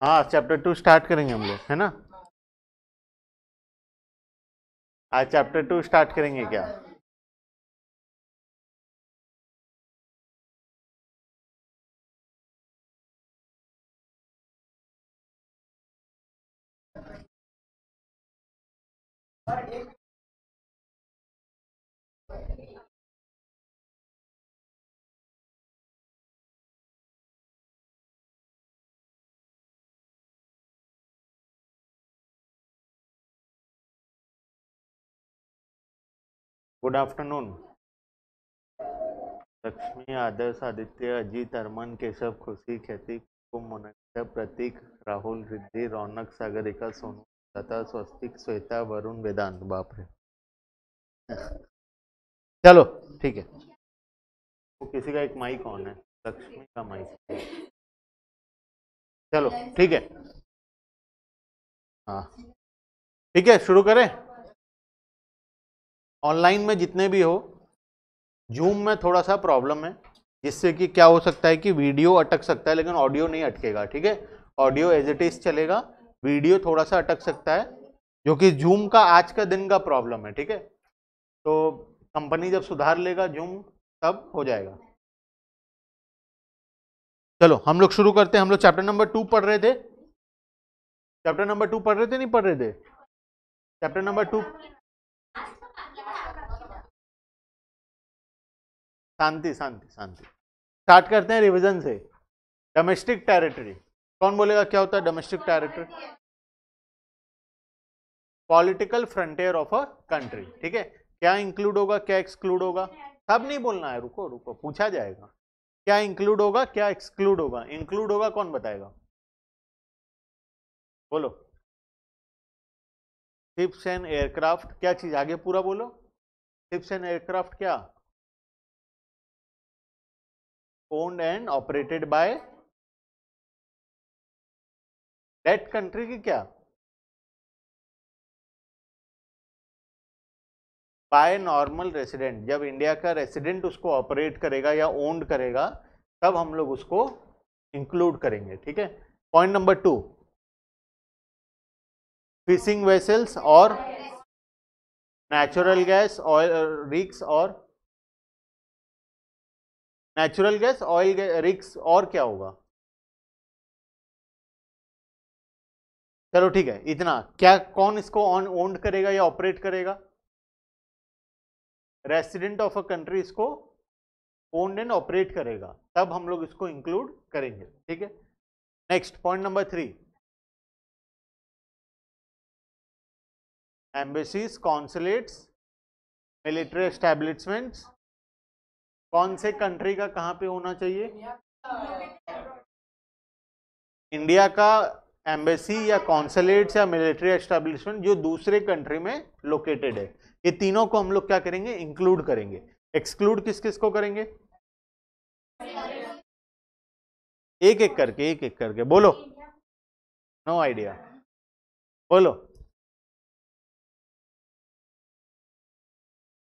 हाँ chapter 2 start करेंगे हम लोग, है ना। आज चैप्टर 2 स्टार्ट करेंगे क्या? Good afternoon. लक्ष्मी, आदर्श, आदित्य, अजीत, अरमान, केशव, खुशी, ख्याति, कुम, मोनिका, प्रतीक, राहुल, रिद्धि, रौनक, सागरिका, सोनू, लता, स्वस्तिक, श्वेता, वरुण, वेदांत। बाप रे। चलो ठीक है। वो किसी का एक माइक ऑन है, लक्ष्मी का माइक। चलो ठीक है। हाँ ठीक है, शुरू करें। ऑनलाइन में जितने भी हो, जूम में थोड़ा सा प्रॉब्लम है, जिससे कि क्या हो सकता है कि वीडियो अटक सकता है, लेकिन ऑडियो नहीं अटकेगा। ठीक है, ऑडियो एज इट इज चलेगा, वीडियो थोड़ा सा अटक सकता है, जो कि जूम का आज का दिन का प्रॉब्लम है। ठीक है, तो कंपनी जब सुधार लेगा जूम, तब हो जाएगा। चलो हम लोग शुरू करते हैं। हम लोग चैप्टर नंबर 2 पढ़ रहे थे। चैप्टर नंबर 2 पढ़ रहे थे, नहीं पढ़ रहे थे? Chapter number 2। शांति शांति शांति। स्टार्ट करते हैं रिवीजन से। डोमेस्टिक टेरिटरी, कौन बोलेगा क्या होता है domestic territory? Political frontier of a country. ठीक है, क्या इंक्लूड होगा क्या एक्सक्लूड होगा? सब नहीं बोलना है, रुको रुको, पूछा जाएगा। क्या इंक्लूड होगा क्या एक्सक्लूड होगा? इंक्लूड होगा कौन बताएगा? बोलो। शिप्स एंड एयरक्राफ्ट, क्या चीज? आगे पूरा बोलो। शिप्स एंड एयरक्राफ्ट क्या? Owned and operated by that country की क्या? By normal resident. जब इंडिया का रेसिडेंट उसको ऑपरेट करेगा या ओन्ड करेगा, तब हम लोग उसको इंक्लूड करेंगे। ठीक है, पॉइंट नंबर 2, फिशिंग वेसल्स और नेचुरल गैस ऑयल रिक्स, और नेचुरल गैस ऑयल रिक्स, और क्या होगा? चलो ठीक है, इतना क्या, कौन इसको ऑन ओन्ड करेगा या ऑपरेट करेगा? रेसिडेंट ऑफ अ कंट्री इसको ओन्ड एंड ऑपरेट करेगा, तब हम लोग इसको इंक्लूड करेंगे। ठीक है, next point number 3, embassies, consulates, military establishments, कौन से कंट्री का कहां पे होना चाहिए? इंडिया का एम्बेसी या कॉन्सुलेट्स या मिलिट्री एस्टेब्लिशमेंट जो दूसरे कंट्री में लोकेटेड है, ये तीनों को हम लोग क्या करेंगे? इंक्लूड करेंगे। एक्सक्लूड किस किस को करेंगे? एक एक करके बोलो। नो आइडिया, बोलो।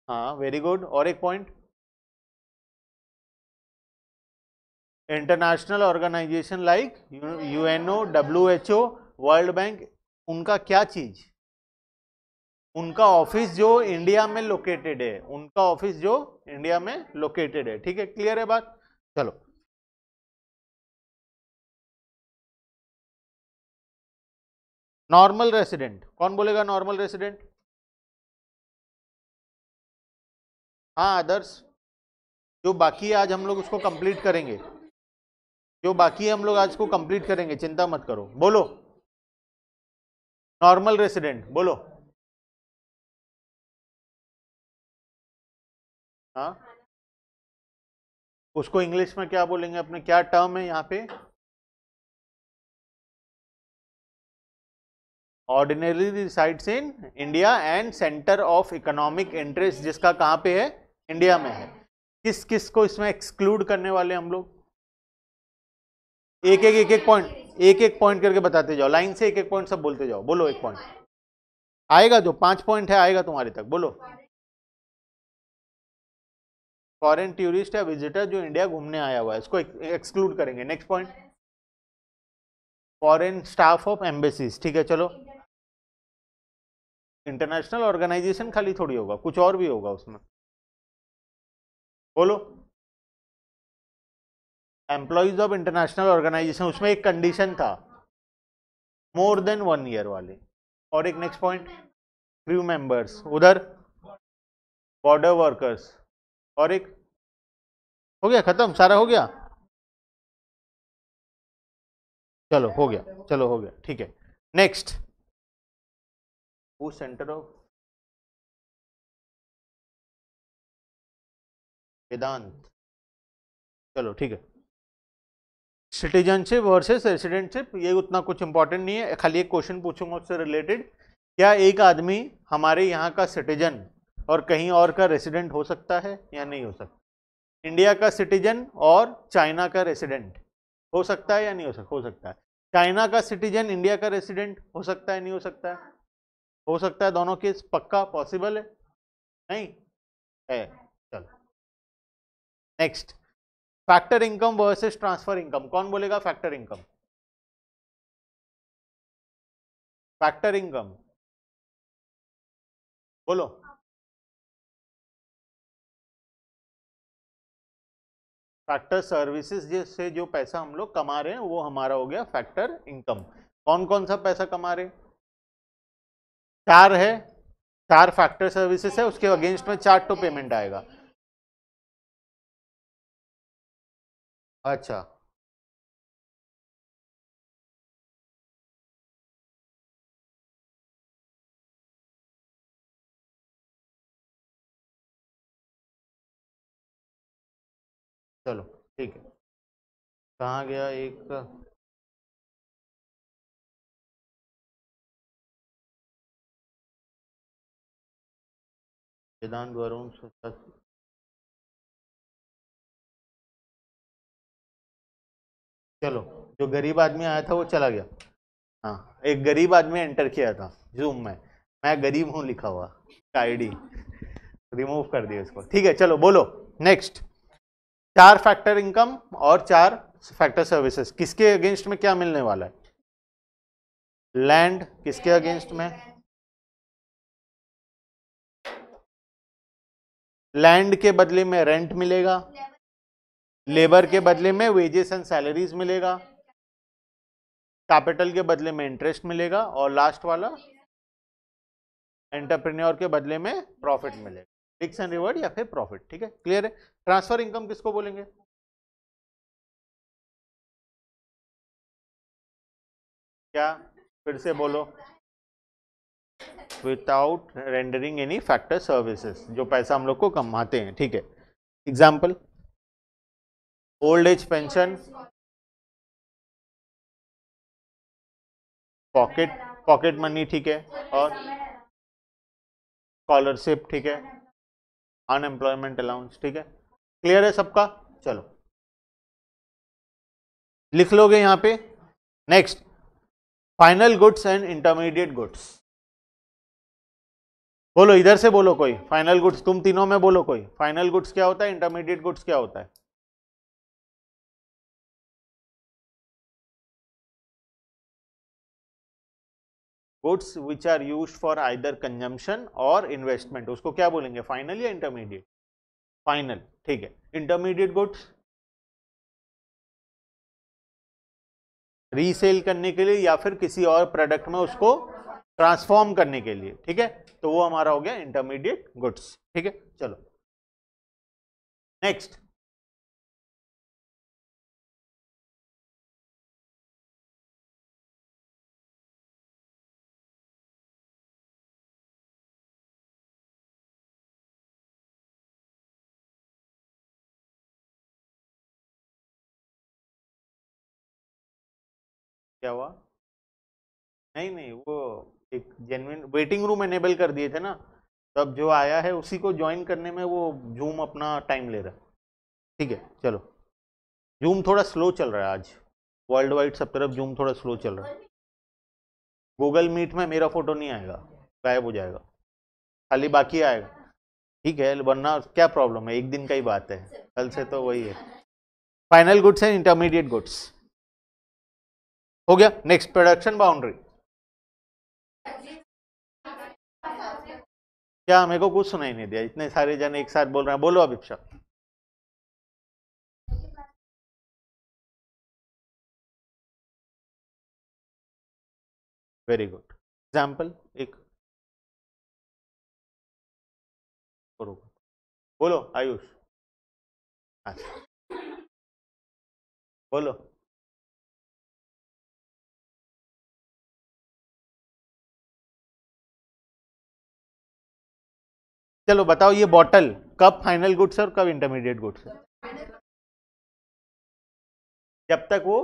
हाँ वेरी गुड, और एक point. International organisation like UNO, WHO, world bank, उनका क्या चीज? उनका ऑफिस जो इंडिया में लोकेटेड है, उनका ऑफिस जो इंडिया में लोकेटेड है। ठीक है, क्लियर है बात? चलो, नॉर्मल रेसिडेंट, कौन बोलेगा नॉर्मल रेसिडेंट? हाँ आदर्श, जो बाकी है आज हम लोग उसको कंप्लीट करेंगे। जो बाकी है हम लोग आज को कंप्लीट करेंगे, चिंता मत करो। बोलो नॉर्मल रेसिडेंट, बोलो। हाँ, उसको इंग्लिश में क्या बोलेंगे अपने, क्या टर्म है यहाँ पे? Ordinary resides in India and centre of economic interest, जिसका कहाँ पे है? इंडिया में है। किस किस को इसमें एक्सक्लूड करने वाले हम लोग? एक एक पॉइंट करके बताते जाओ, लाइन से एक एक पॉइंट सब बोलते जाओ। बोलो एक पॉइंट आएगा, जो 5 पॉइंट है आएगा तुम्हारे तक, बोलो। फॉरेन टूरिस्ट या विजिटर जो इंडिया घूमने आया हुआ है, इसको एक्सक्लूड करेंगे। Next point. Foreign staff of embassies, ठीक है चलो। इंटरनेशनल ऑर्गेनाइजेशन खाली थोड़ी होगा, कुछ और भी होगा उसमें, बोलो। एम्प्लॉइज ऑफ इंटरनेशनल ऑर्गेनाइजेशन, उसमें एक कंडीशन था मोर देन 1 ईयर वाले। और एक नेक्स्ट पॉइंट क्रू मेंबर्स, उधर बॉर्डर वर्कर्स, और एक हो गया, खत्म, सारा हो गया। चलो हो गया, चलो हो गया, ठीक है। नेक्स्ट, वो सेंटर ऑफ वेदांत, चलो ठीक है। सिटीजनशिप वर्सेस रेसिडेंटशिप, ये उतना कुछ इंपॉर्टेंट नहीं है, खाली एक क्वेश्चन पूछूंगा उससे रिलेटेड। क्या एक आदमी हमारे यहाँ का सिटीजन और कहीं और का रेसिडेंट हो सकता है या नहीं हो सकता? इंडिया का सिटीजन और चाइना का रेसिडेंट हो सकता है या नहीं हो सकता? हो सकता है। चाइना का सिटीजन इंडिया का रेसिडेंट हो सकता है, नहीं हो सकता है? हो सकता है, दोनों केस पक्का पॉसिबल है, नहीं है? चलो next, factor income versus transfer income, कौन बोलेगा फैक्टर इनकम? फैक्टर इनकम बोलो। फैक्टर सर्विसेज से जो पैसा हम लोग कमा रहे हैं वो हमारा हो गया फैक्टर इनकम। कौन कौन सा पैसा कमा रहे? चार है, चार फैक्टर सर्विसेज है, उसके अगेंस्ट में चार तो पेमेंट आएगा। अच्छा, चलो ठीक है। कहाँ गया एक, वेदांत वरुण चलो, जो गरीब आदमी आया था वो चला गया। हाँ, एक गरीब आदमी एंटर किया था जूम में, मैं गरीब हूँ लिखा हुआ, आईडी रिमूव कर दिया उसको, ठीक है चलो बोलो नेक्स्ट। चार फैक्टर इनकम और चार फैक्टर सर्विसेज, किसके अगेंस्ट में क्या मिलने वाला है? लैंड किसके अगेंस्ट में? लैंड के बदले में रेंट मिलेगा, लेबर के बदले में वेजेस एंड सैलरीज मिलेगा, कैपिटल के बदले में इंटरेस्ट मिलेगा, और लास्ट वाला एंटरप्रेन्योर के बदले में प्रॉफिट मिलेगा, रिस्क एंड रिवॉर्ड या फिर प्रॉफिट, ठीक है क्लियर है। ट्रांसफर इनकम किसको बोलेंगे? क्या, फिर से बोलो। Without rendering any factor services, जो पैसा हम लोग को कमाते हैं, ठीक है। Example, old age pension, pocket pocket money, ठीक है, और स्कॉलरशिप, ठीक है, अनएम्प्लॉयमेंट अलाउंस, ठीक है क्लियर है सबका। चलो लिख लोगे यहां पे। Next, final goods and intermediate goods, बोलो इधर से बोलो कोई, फाइनल गुड्स, तुम तीनों में बोलो कोई, फाइनल गुड्स क्या होता है, इंटरमीडिएट गुड्स क्या होता है? Goods which are used for either consumption or investment, उसको क्या बोलेंगे, फाइनल या इंटरमीडिएट? फाइनल, ठीक है। इंटरमीडिएट गुड्स रीसेल करने के लिए या फिर किसी और प्रोडक्ट में उसको ट्रांसफॉर्म करने के लिए, ठीक है, तो वो हमारा हो गया इंटरमीडिएट गुड्स, ठीक है चलो नेक्स्ट। क्या हुआ? नहीं नहीं, वो एक जेन्युइन वेटिंग रूम एनेबल कर दिए थे ना, तब जो आया है उसी को ज्वाइन करने में वो जूम अपना टाइम ले रहा है, ठीक है चलो। जूम थोड़ा स्लो चल रहा है आज, वर्ल्ड वाइड सब तरफ जूम थोड़ा स्लो चल रहा है। गूगल मीट में मेरा फोटो नहीं आएगा, गायब हो जाएगा, खाली बाकी आएगा, ठीक है, वरना क्या प्रॉब्लम है, एक दिन का ही बात है, कल से तो वही है। Final goods and intermediate goods, हो गया। Next production boundary. क्या मेरे को कुछ सुनाई नहीं दिया, इतने सारे जन एक साथ बोल रहे हैं, बोलो अभिप्सा। Very good. एग्जाम्पल एक बोलो आयुष। अच्छा बोलो। चलो बताओ, ये बॉटल कब फाइनल गुड्स है और कब इंटरमीडिएट गुड्स है? जब तक वो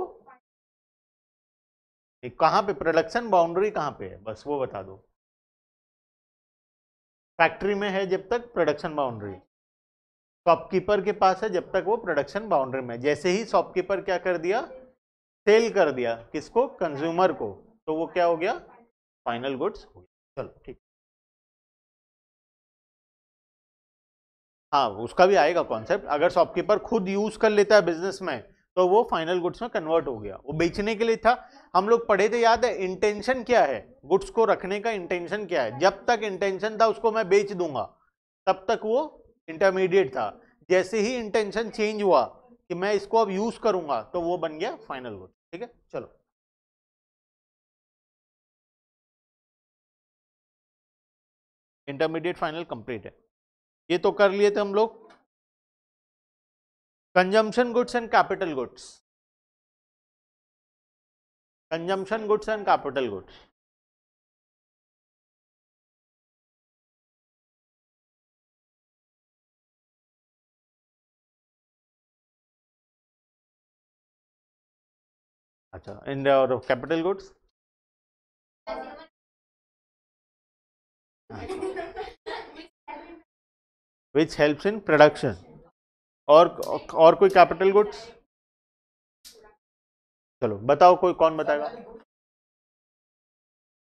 कहां पे प्रोडक्शन बाउंड्री कहां पे है, बस वो बता दो। फैक्ट्री में है जब तक प्रोडक्शन बाउंड्री, शॉपकीपर के पास है जब तक वो प्रोडक्शन बाउंड्री में। जैसे ही शॉपकीपर क्या कर दिया, सेल कर दिया किसको, कंज्यूमर को, तो वो क्या हो गया, फाइनल गुड्स हो गया। चलो ठीक। हाँ उसका भी आएगा कॉन्सेप्ट, अगर शॉपकीपर खुद यूज कर लेता है बिजनेस में तो वो फाइनल गुड्स में कन्वर्ट हो गया। वो बेचने के लिए था, हम लोग पढ़े थे याद है, इंटेंशन क्या है, गुड्स को रखने का इंटेंशन क्या है। जब तक इंटेंशन था उसको मैं बेच दूंगा तब तक वो इंटरमीडिएट था। जैसे ही इंटेंशन चेंज हुआ कि मैं इसको अब यूज करूंगा तो वो बन गया फाइनल गुड। ठीक है चलो। इंटरमीडिएट फाइनल कंप्लीट है, ये तो कर लिए थे हम लोग। Consumption goods and capital goods, consumption goods and capital goods. अच्छा इन और capital goods, which helps in production, और कोई कैपिटल गुड्स। चलो बताओ कोई कौन बताएगा।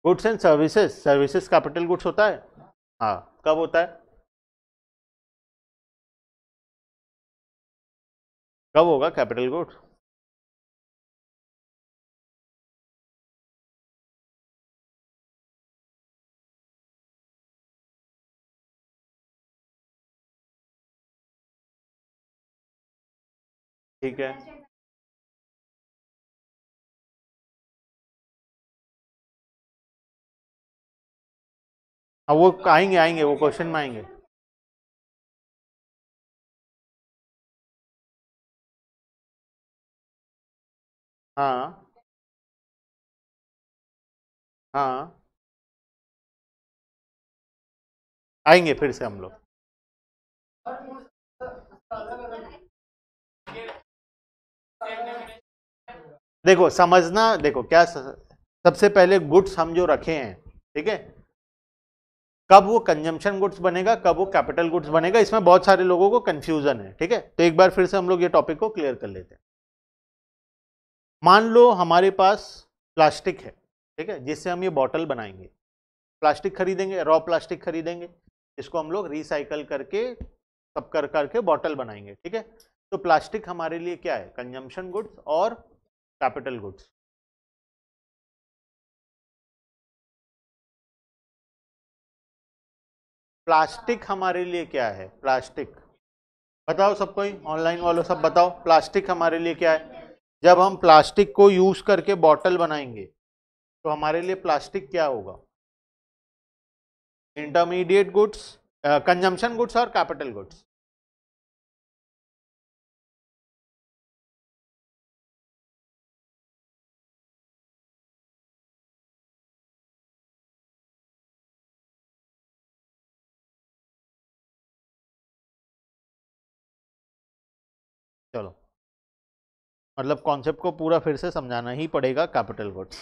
Goods and services, services capital goods होता है। हाँ कब होता है, कब होगा कैपिटल गुड्स? ठीक है, अब वो आएंगे आएंगे वो क्वेश्चन में आएंगे। हाँ हाँ आएंगे फिर से हम लोग। देखो समझना, देखो क्या सबसे पहले गुड्स हम जो रखे हैं, ठीक है, कब वो कंजम्पशन गुड्स बनेगा कब वो कैपिटल गुड्स बनेगा, इसमें बहुत सारे लोगों को कंफ्यूजन है। ठीक है तो एक बार फिर से हम लोग ये टॉपिक को क्लियर कर लेते हैं। मान लो हमारे पास प्लास्टिक है, ठीक है, जिससे हम ये बॉटल बनाएंगे। प्लास्टिक खरीदेंगे, रॉ प्लास्टिक खरीदेंगे, इसको हम लोग रिसाइकल करके सब कर करके बॉटल बनाएंगे। ठीक है तो प्लास्टिक हमारे लिए क्या है, कंजम्पशन गुड्स और कैपिटल गुड्स। प्लास्टिक हमारे लिए क्या है, प्लास्टिक बताओ सबको ही, ऑनलाइन वालों सब बताओ, प्लास्टिक हमारे लिए क्या है। जब हम प्लास्टिक को यूज करके बॉटल बनाएंगे तो हमारे लिए प्लास्टिक क्या होगा, इंटरमीडिएट गुड्स, कंजम्पशन गुड्स और कैपिटल गुड्स। चलो मतलब कॉन्सेप्ट को पूरा फिर से समझाना ही पड़ेगा, कैपिटल गुड्स।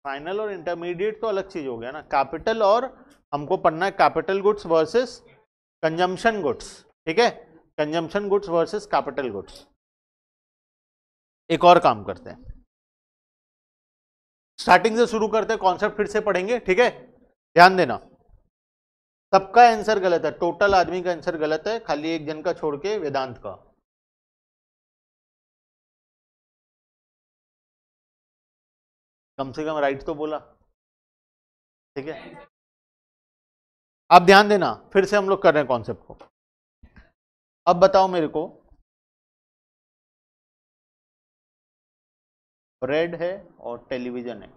फाइनल और इंटरमीडिएट तो अलग चीज हो गया ना, कैपिटल और हमको पढ़ना है capital goods versus consumption goods. ठीक है consumption goods versus capital goods. एक और काम करते हैं, स्टार्टिंग से शुरू करते हैं, कॉन्सेप्ट फिर से पढ़ेंगे। ठीक है ध्यान देना, सबका आंसर गलत है, टोटल आदमी का आंसर गलत है, खाली एक जन का छोड़ के वेदांत का। कम से कम राइट तो बोला, ठीक है। आप ध्यान देना, फिर से हम लोग कर रहे हैं कॉन्सेप्ट को। अब बताओ मेरे को, ब्रेड है और टेलीविजन है,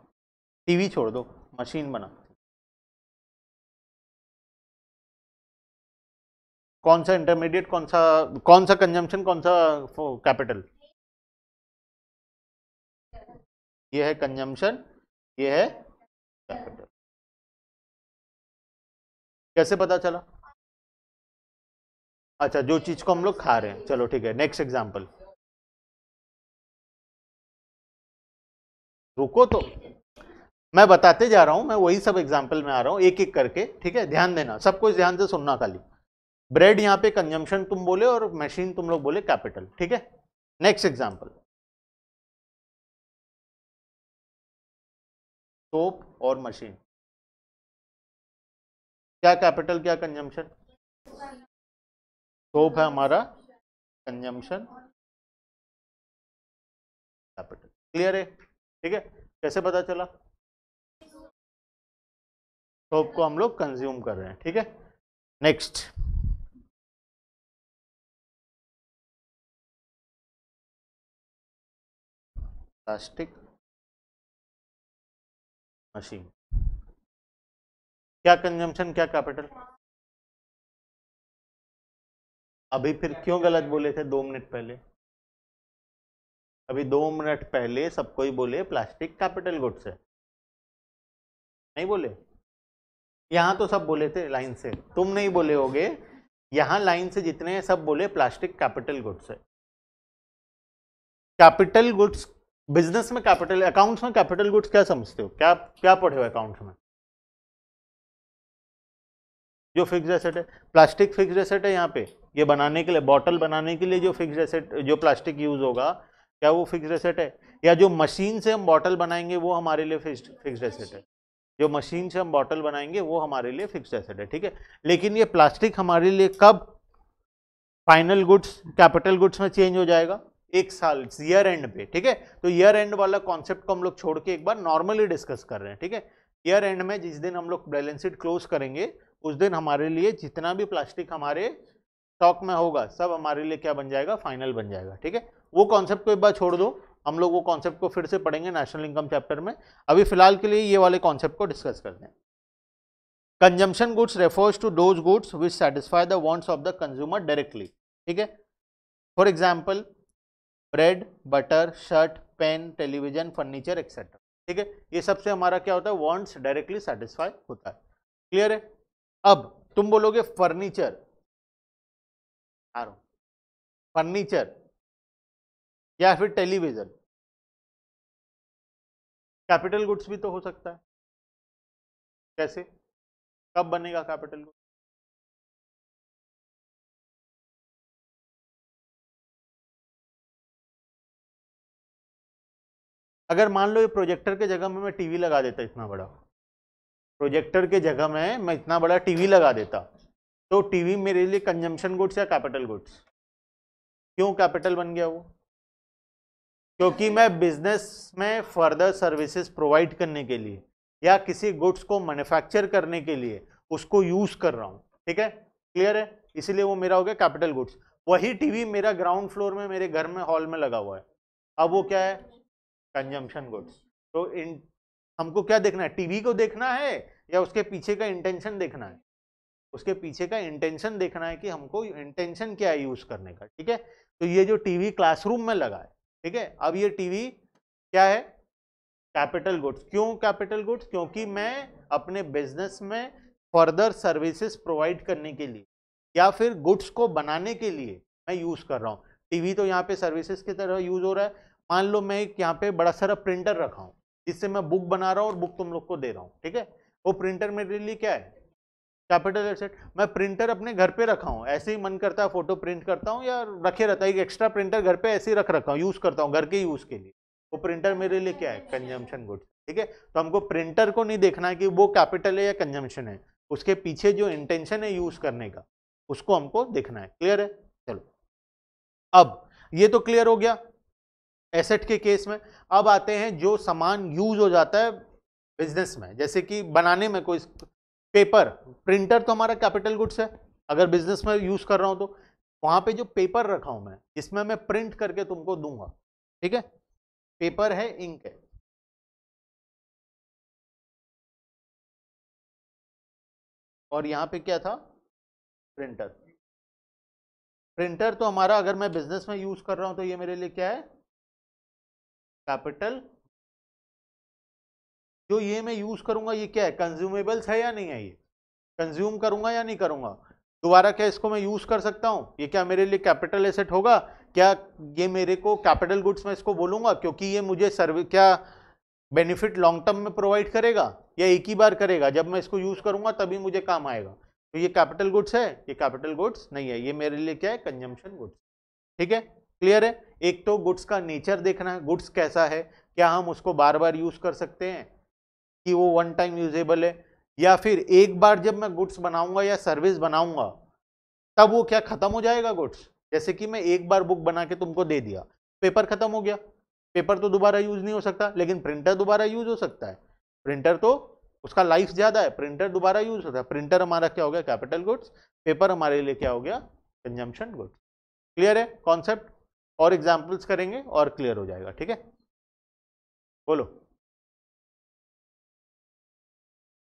टीवी छोड़ दो, मशीन बना, कौन सा इंटरमीडिएट, कौन सा कंजम्पशन, कौन सा कैपिटल? ये है कंजम्पशन, ये है कैपिटल। कैसे पता चला? अच्छा, जो चीज को हम लोग खा रहे हैं, चलो ठीक है। नेक्स्ट एग्जांपल, रुको तो, मैं बताते जा रहा हूं, मैं वही सब एग्जांपल में आ रहा हूं एक एक करके, ठीक है। ध्यान देना, सब कुछ ध्यान से सुनना खाली। ब्रेड यहाँ पे कंजम्पशन तुम बोले और मशीन तुम लोग बोले कैपिटल, ठीक है। नेक्स्ट एग्जांपल, सोप और मशीन, क्या कैपिटल क्या कंजम्पशन? सोप है हमारा कंजम्पशन, कैपिटल। क्लियर है? ठीक है। कैसे पता चला? सोप को हम लोग कंज्यूम कर रहे हैं, ठीक है। नेक्स्ट, प्लास्टिक मशीन, क्या कंजम्पशन क्या कैपिटल? अभी फिर क्यों गलत बोले थे 2 मिनट पहले? अभी 2 मिनट पहले सबको ही बोले प्लास्टिक कैपिटल गुड्स है, नहीं बोले? यहां तो सब बोले थे लाइन से, तुम नहीं बोले होगे, यहां लाइन से जितने हैं सब बोले प्लास्टिक कैपिटल गुड्स है। कैपिटल गुड्स, बिजनेस में कैपिटल, अकाउंट्स में कैपिटल गुड्स क्या समझते हो? क्या क्या पढ़े हो अकाउंट्स में? जो फिक्स्ड एसेट है, प्लास्टिक फिक्स्ड एसेट है। यहाँ पे ये बनाने के लिए, बॉटल बनाने के लिए जो फिक्स्ड एसेट, जो प्लास्टिक यूज होगा, क्या वो फिक्स्ड एसेट है? या जो मशीन से हम बॉटल बनाएंगे वो हमारे लिए फिक्स्ड एसेट है? जो मशीन से हम बॉटल बनाएंगे वो हमारे लिए फिक्स्ड एसेट है, ठीक है। लेकिन ये प्लास्टिक हमारे लिए कब फाइनल गुड्स कैपिटल गुड्स में चेंज हो जाएगा? 1 साल, ईयर एंड पे, ठीक है। तो ईयर एंड वाला कॉन्सेप्ट को हम लोग छोड़ के एक बार नॉर्मली डिस्कस कर रहे हैं, ठीक है। ईयर एंड में जिस दिन हम लोग बैलेंस शीट क्लोज करेंगे, उस दिन हमारे लिए जितना भी प्लास्टिक हमारे स्टॉक में होगा सब हमारे लिए क्या बन जाएगा? फाइनल बन जाएगा, ठीक है। वो कॉन्सेप्ट को एक बार छोड़ दो, हम लोग वो कॉन्सेप्ट को फिर से पढ़ेंगे नेशनल इनकम चैप्टर में। अभी फिलहाल के लिए ये वाले कॉन्सेप्ट को डिस्कस करते हैं। Consumption goods refers to those goods which satisfy the wants of the consumer directly, ठीक है। For example, bread, butter, shirt, pen, television, furniture etcetera, ठीक है। ये सबसे हमारा क्या होता है? वांट्स डायरेक्टली सेटिस्फाई होता है। क्लियर है? अब तुम बोलोगे फर्नीचर, फर्नीचर या फिर टेलीविजन, कैपिटल गुड्स भी तो हो सकता है। कैसे, कब बनेगा कैपिटल गुड्स? अगर मान लो ये प्रोजेक्टर के जगह में मैं टीवी लगा देता, इतना बड़ा प्रोजेक्टर के जगह में मैं इतना बड़ा टीवी लगा देता, तो टीवी मेरे लिए कंजम्पशन गुड्स या कैपिटल गुड्स? क्यों कैपिटल बन गया वो? क्योंकि मैं बिजनेस में फर्दर सर्विसेज प्रोवाइड करने के लिए या किसी गुड्स को मैन्युफैक्चर करने के लिए उसको यूज कर रहा हूं, ठीक है। क्लियर है? इसीलिए वो मेरा हो गया कैपिटल गुड्स। वही टीवी मेरा ग्राउंड फ्लोर में मेरे घर में हॉल में लगा हुआ है, अब वो क्या है? Consumption goods. तो इन हमको क्या देखना है? टीवी को देखना है या उसके पीछे का इंटेंशन देखना है? उसके पीछे का इंटेंशन देखना है कि हमको इंटेंशन क्या है यूज करने का, ठीक है। तो ये जो टीवी क्लासरूम में लगा है, ठीक है, अब ये टीवी क्या है? Capital goods. क्यों कैपिटल गुड्स? क्योंकि मैं अपने बिजनेस में फर्दर सर्विसेज प्रोवाइड करने के लिए या फिर गुड्स को बनाने के लिए मैं यूज कर रहा हूँ। टीवी तो यहाँ पे सर्विसेज की तरह यूज हो रहा है। मान लो मैं एक यहाँ पे बड़ा सारा प्रिंटर रखा हूँ जिससे मैं बुक बना रहा हूँ और बुक तुम लोग को दे रहा हूँ, ठीक है। वो प्रिंटर मेरे लिए क्या है? Capital asset. मैं प्रिंटर अपने घर पे रखा हूँ, ऐसे ही मन करता है फोटो प्रिंट करता हूँ या रखे रहता है, एक एक्स्ट्रा प्रिंटर घर पे ऐसे ही रख रखा हूँ, यूज करता हूँ घर के यूज के लिए। वो प्रिंटर मेरे लिए क्या है? कंजम्पशन गुड्स, ठीक है। तो हमको प्रिंटर को नहीं देखना है कि वो कैपिटल है या कंजम्पशन है, उसके पीछे जो इंटेंशन है यूज करने का उसको हमको देखना है। क्लियर है? चलो, अब ये तो क्लियर हो गया। एसेट के केस में। अब आते हैं जो सामान यूज हो जाता है बिजनेस में, जैसे कि बनाने में कोई पेपर, प्रिंटर तो हमारा कैपिटल गुड्स है अगर बिजनेस में यूज कर रहा हूं तो। वहां पे जो पेपर रखा हूं मैं, जिसमें मैं प्रिंट करके तुमको दूंगा, ठीक है, पेपर है, इंक है। और यहां पे क्या था, प्रिंटर। प्रिंटर तो हमारा अगर मैं बिजनेस में यूज कर रहा हूं तो ये मेरे लिए क्या है, कैपिटल। जो ये मैं यूज करूंगा ये क्या है, कंज्यूमेबल्स है या नहीं है, ये कंज्यूम करूंगा या नहीं करूंगा, दोबारा क्या इसको मैं यूज कर सकता हूं, ये क्या मेरे लिए कैपिटल एसेट होगा, क्या ये मेरे को कैपिटल गुड्स में इसको बोलूंगा, क्योंकि ये मुझे सर्विस क्या बेनिफिट लॉन्ग टर्म में प्रोवाइड करेगा, या एक ही बार करेगा, जब मैं इसको यूज करूंगा तभी मुझे काम आएगा। तो ये कैपिटल गुड्स है, ये कैपिटल गुड्स नहीं है, ये मेरे लिए क्या है, कंजम्पशन गुड्स। ठीक है, क्लियर है। एक तो गुड्स का नेचर देखना है, गुड्स कैसा है, क्या हम उसको बार बार यूज कर सकते हैं कि वो वन टाइम यूजेबल है, या फिर एक बार जब मैं गुड्स बनाऊंगा या सर्विस बनाऊंगा तब वो क्या खत्म हो जाएगा गुड्स। जैसे कि मैं एक बार बुक बना के तुमको दे दिया, पेपर खत्म हो गया, पेपर तो दोबारा यूज नहीं हो सकता, लेकिन प्रिंटर दोबारा यूज हो सकता है। प्रिंटर तो उसका लाइफ ज्यादा है, प्रिंटर दोबारा यूज होता है। प्रिंटर हमारा क्या हो गया, कैपिटल गुड्स, पेपर हमारे लिए क्या हो गया, कंजम्पशन गुड्स। क्लियर है कॉन्सेप्ट, और एग्जाम्पल्स करेंगे और क्लियर हो जाएगा। ठीक है, बोलो।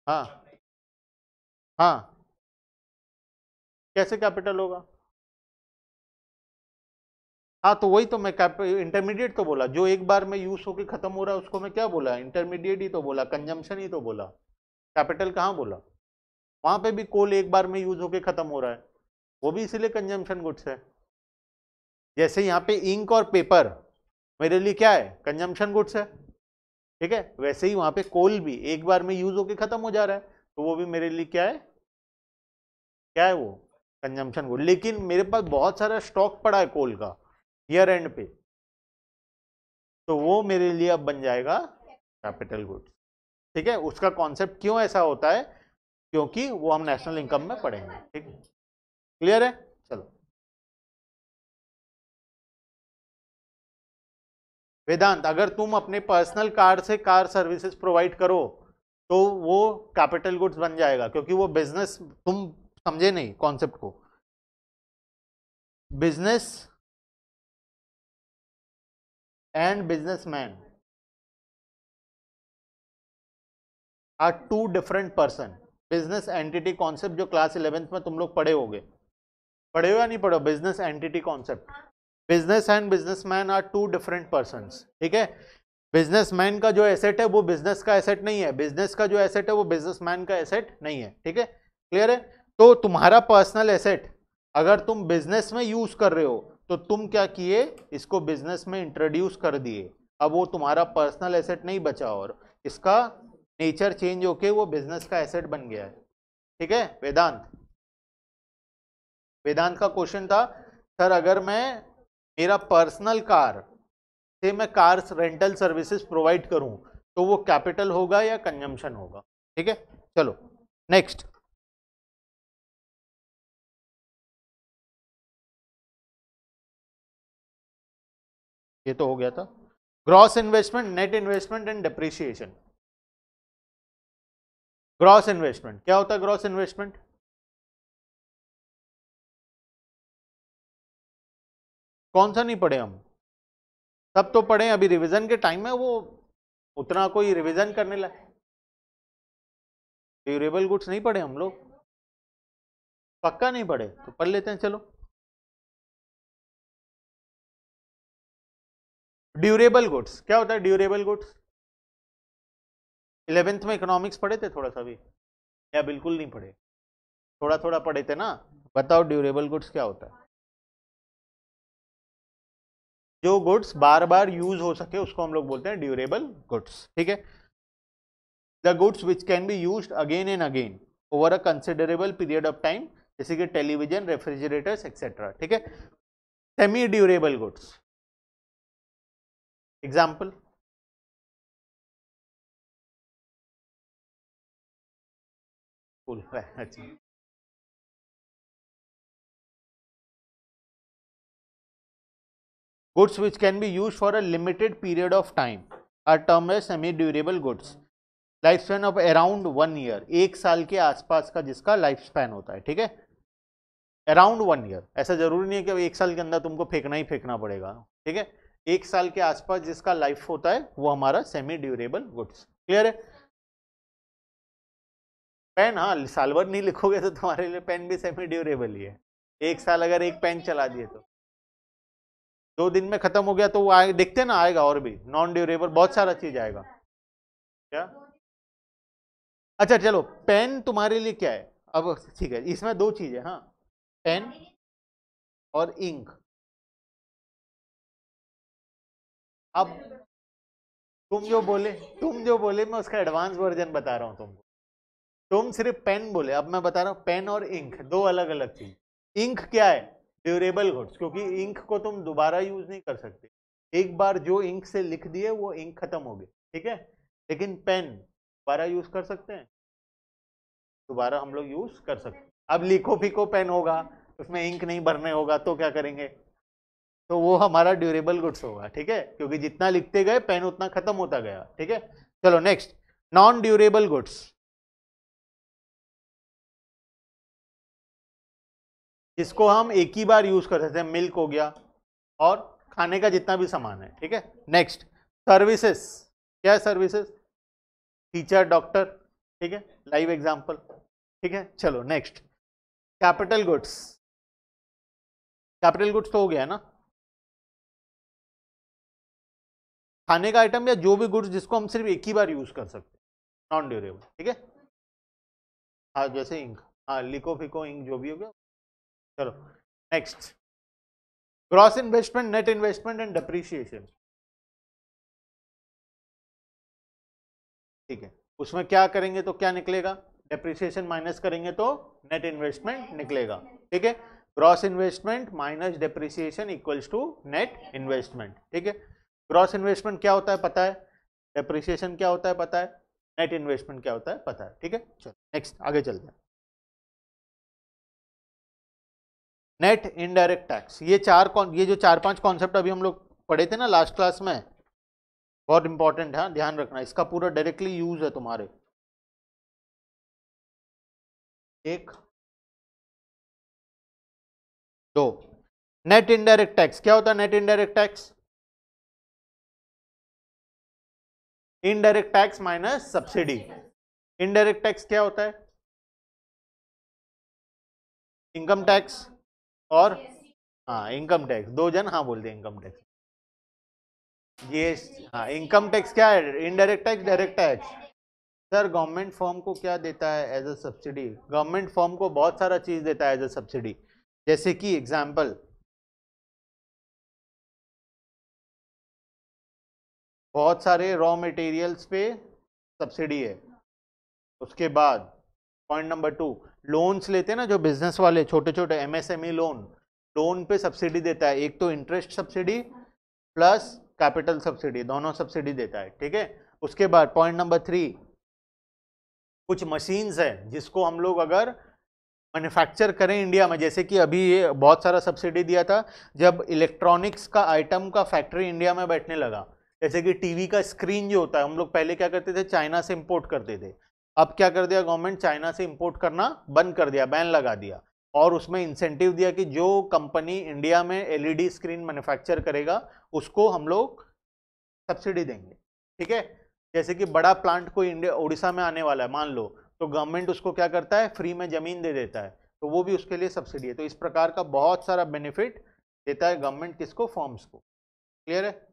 हाँ हाँ, कैसे कैपिटल होगा। हाँ तो वही तो मैं इंटरमीडिएट तो बोला, जो एक बार में यूज होके खत्म हो रहा है उसको मैं क्या बोला, इंटरमीडिएट ही तो बोला, कंजम्पशन ही तो बोला, कैपिटल कहाँ बोला। वहां पे भी कोल एक बार में यूज होके खत्म हो रहा है, वो भी इसीलिए कंजम्पशन गुड्स है। जैसे यहाँ पे इंक और पेपर मेरे लिए क्या है, कंजम्पशन गुड्स है। ठीक है, वैसे ही वहां पे कोल भी एक बार में यूज होके खत्म हो जा रहा है, तो वो भी मेरे लिए क्या है, क्या है वो, कंजम्पशन गुड। लेकिन मेरे पास बहुत सारा स्टॉक पड़ा है कोल का ईयर एंड पे, तो वो मेरे लिए अब बन जाएगा कैपिटल गुड्स। ठीक है, उसका कॉन्सेप्ट क्यों ऐसा होता है, क्योंकि वो हम नेशनल इनकम में पढ़ेंगे। ठीक है, क्लियर है। चलो, वेदांत, अगर तुम अपने पर्सनल कार से कार सर्विसेज प्रोवाइड करो तो वो कैपिटल गुड्स बन जाएगा, क्योंकि वो बिजनेस, तुम समझे नहीं कॉन्सेप्ट को। Business and businessman are two different person. Business entity concept जो क्लास 11th में तुम लोग पढ़े होगे, पढ़े हो या नहीं पढ़े हो, business entity concept. Business and businessman are two different persons. ठीक है, बिजनेसमैन का जो एसेट है वो बिजनेस का एसेट नहीं है, बिजनेस का जो एसेट है वो बिजनेसमैन का एसेट नहीं है। ठीक है, क्लियर है। तो तुम्हारा पर्सनल एसेट अगर तुम बिजनेस में यूज कर रहे हो तो तुम क्या किए, इसको बिजनेस में इंट्रोड्यूस कर दिए, अब वो तुम्हारा पर्सनल एसेट नहीं बचा और इसका नेचर चेंज होके वो बिजनेस का एसेट बन गया है। ठीक है, वेदांत, वेदांत का क्वेश्चन था, सर अगर मैं मेरा पर्सनल कार से मैं कार रेंटल सर्विसेज प्रोवाइड करूं तो वो कैपिटल होगा या कंजम्पशन होगा। ठीक है, चलो नेक्स्ट। ये तो हो गया था, gross investment, net investment and depreciation. Gross investment क्या होता है, ग्रॉस इन्वेस्टमेंट कौन सा नहीं पढ़े हम, सब तो पढ़े, अभी रिवीजन के टाइम में वो उतना कोई रिवीजन करने लगे। ड्यूरेबल गुड्स नहीं पढ़े हम लोग, पक्का नहीं पढ़े, तो पढ़ लेते हैं चलो। ड्यूरेबल गुड्स क्या होता है, ड्यूरेबल गुड्स 11th में इकोनॉमिक्स पढ़े थे थोड़ा सा भी, या बिल्कुल नहीं पढ़े, थोड़ा थोड़ा पढ़े थे ना। बताओ ड्यूरेबल गुड्स क्या होता है। जो गुड्स बार बार यूज हो सके उसको हम लोग बोलते हैं ड्यूरेबल गुड्स। ठीक है, the goods which can be used again and again over a considerable period of time, जैसे कि टेलीविजन, रेफ्रिजरेटर्स एक्सेट्रा। ठीक है, सेमी ड्यूरेबल गुड्स, एग्जाम्पल, अच्छा, goods which can be use for a limited period of time are term as semi durable goods. Life span of around 1 year, 1 साल के आसपास का जिसका लाइफ स्पैन होता है, ठीक है, अराउंड 1 ईयर। ऐसा जरूरी नहीं है कि 1 साल के अंदर तुमको फेंकना ही फेंकना पड़ेगा, ठीक है। 1 साल के आसपास जिसका लाइफ होता है वो हमारा सेमी ड्यूरेबल गुड्स। क्लियर है? पेन, हाँ, साल भर नहीं लिखोगे तो तुम्हारे लिए पेन भी सेमी ड्यूरेबल ही है। 1 साल अगर एक पेन चला दिए तो 2 दिन में खत्म हो गया तो वो आए, देखते ना, आएगा और भी नॉन ड्यूरेबल बहुत सारा चीज आएगा। क्या? अच्छा चलो, पेन तुम्हारे लिए क्या है अब? ठीक है, इसमें 2 चीजें, हाँ, पेन और इंक। अब तुम जो बोले मैं उसका एडवांस वर्जन बता रहा हूं तुमको। तुम सिर्फ पेन बोले, अब मैं बता रहा हूं पेन और इंक 2 अलग अलग चीज। इंक क्या है? ड्यूरेबल गुड्स, क्योंकि इंक को तुम दोबारा यूज नहीं कर सकते। एक बार जो इंक से लिख दिए वो इंक खत्म हो गई, ठीक है। लेकिन पेन दोबारा यूज कर सकते हैं, दोबारा हम लोग यूज कर सकते हैं। अब लिखो फिको पेन होगा, उसमें इंक नहीं भरने होगा तो क्या करेंगे? तो वो हमारा ड्यूरेबल गुड्स होगा, ठीक है, क्योंकि जितना लिखते गए पेन उतना खत्म होता गया, ठीक है। चलो नेक्स्ट, नॉन ड्यूरेबल गुड्स, जिसको हम एक ही बार यूज कर सकते हैं, मिल्क हो गया और खाने का जितना भी सामान है, ठीक है। Next, services. क्या है सर्विसेज? टीचर, डॉक्टर, ठीक है, लाइव एग्जांपल, ठीक है। चलो next, capital goods. Capital goods तो हो गया ना, खाने का आइटम या जो भी गुड्स जिसको हम सिर्फ एक ही बार यूज कर सकते हैं, नॉन ड्यूरेबल, ठीक है। हाँ, जैसे इंक, हाँ, लिको फिको इंक जो भी हो गया। चलो next, gross investment, net investment and depreciation, ठीक है। उसमें क्या करेंगे तो क्या निकलेगा? डेप्रीशिएशन माइनस करेंगे तो नेट इन्वेस्टमेंट निकलेगा, ठीक है। Gross investment minus depreciation equals to net investment, ठीक है। ग्रॉस इन्वेस्टमेंट क्या होता है पता है, डेप्रीशिएशन क्या होता है पता है, नेट इन्वेस्टमेंट क्या होता है पता है, ठीक है। चलो नेक्स्ट आगे चलते हैं। नेट इनडायरेक्ट टैक्स, ये जो 4-5 कॉन्सेप्ट अभी हम लोग पढ़े थे ना लास्ट क्लास में, बहुत इंपॉर्टेंट है, ध्यान रखना, इसका पूरा डायरेक्टली यूज है तुम्हारे। 1 2, नेट इनडायरेक्ट टैक्स क्या होता है? Net indirect tax, indirect tax minus subsidy. Indirect tax क्या होता है? इनकम टैक्स और, हाँ, इनकम टैक्स, 2 जन हाँ बोल दे इनकम टैक्स। ये, हाँ, इनकम टैक्स क्या है? Indirect tax, direct tax. Sir government firm को क्या देता है as a subsidy? Government firm को बहुत सारा चीज देता है एज अ सब्सिडी, जैसे कि एग्जांपल, बहुत सारे रॉ मटेरियल्स पे सब्सिडी है। उसके बाद पॉइंट नंबर 2, लोन्स लेते हैं ना जो बिजनेस वाले, छोटे छोटे एमएसएमई लोन, लोन पे सब्सिडी देता है। एक तो interest subsidy plus capital subsidy, दोनों सब्सिडी देता है, ठीक है। उसके बाद पॉइंट नंबर 3, कुछ मशीन्स है जिसको हम लोग अगर मैन्युफैक्चर करें इंडिया में, जैसे कि अभी ये बहुत सारा सब्सिडी दिया था जब इलेक्ट्रॉनिक्स का आइटम का फैक्ट्री इंडिया में बैठने लगा। जैसे कि टीवी का स्क्रीन जो होता है, हम लोग पहले क्या करते थे, चाइना से इंपोर्ट करते थे। अब क्या कर दिया गवर्नमेंट, चाइना से इंपोर्ट करना बंद कर दिया, बैन लगा दिया, और उसमें इंसेंटिव दिया कि जो कंपनी इंडिया में एलईडी स्क्रीन मैन्युफैक्चर करेगा उसको हम लोग सब्सिडी देंगे, ठीक है। जैसे कि बड़ा प्लांट कोई इंडिया उड़ीसा में आने वाला है मान लो, तो गवर्नमेंट उसको क्या करता है, फ्री में जमीन दे देता है, तो वो भी उसके लिए सब्सिडी है। तो इस प्रकार का बहुत सारा बेनिफिट देता है गवर्नमेंट, किसको? फर्म्स को। क्लियर है?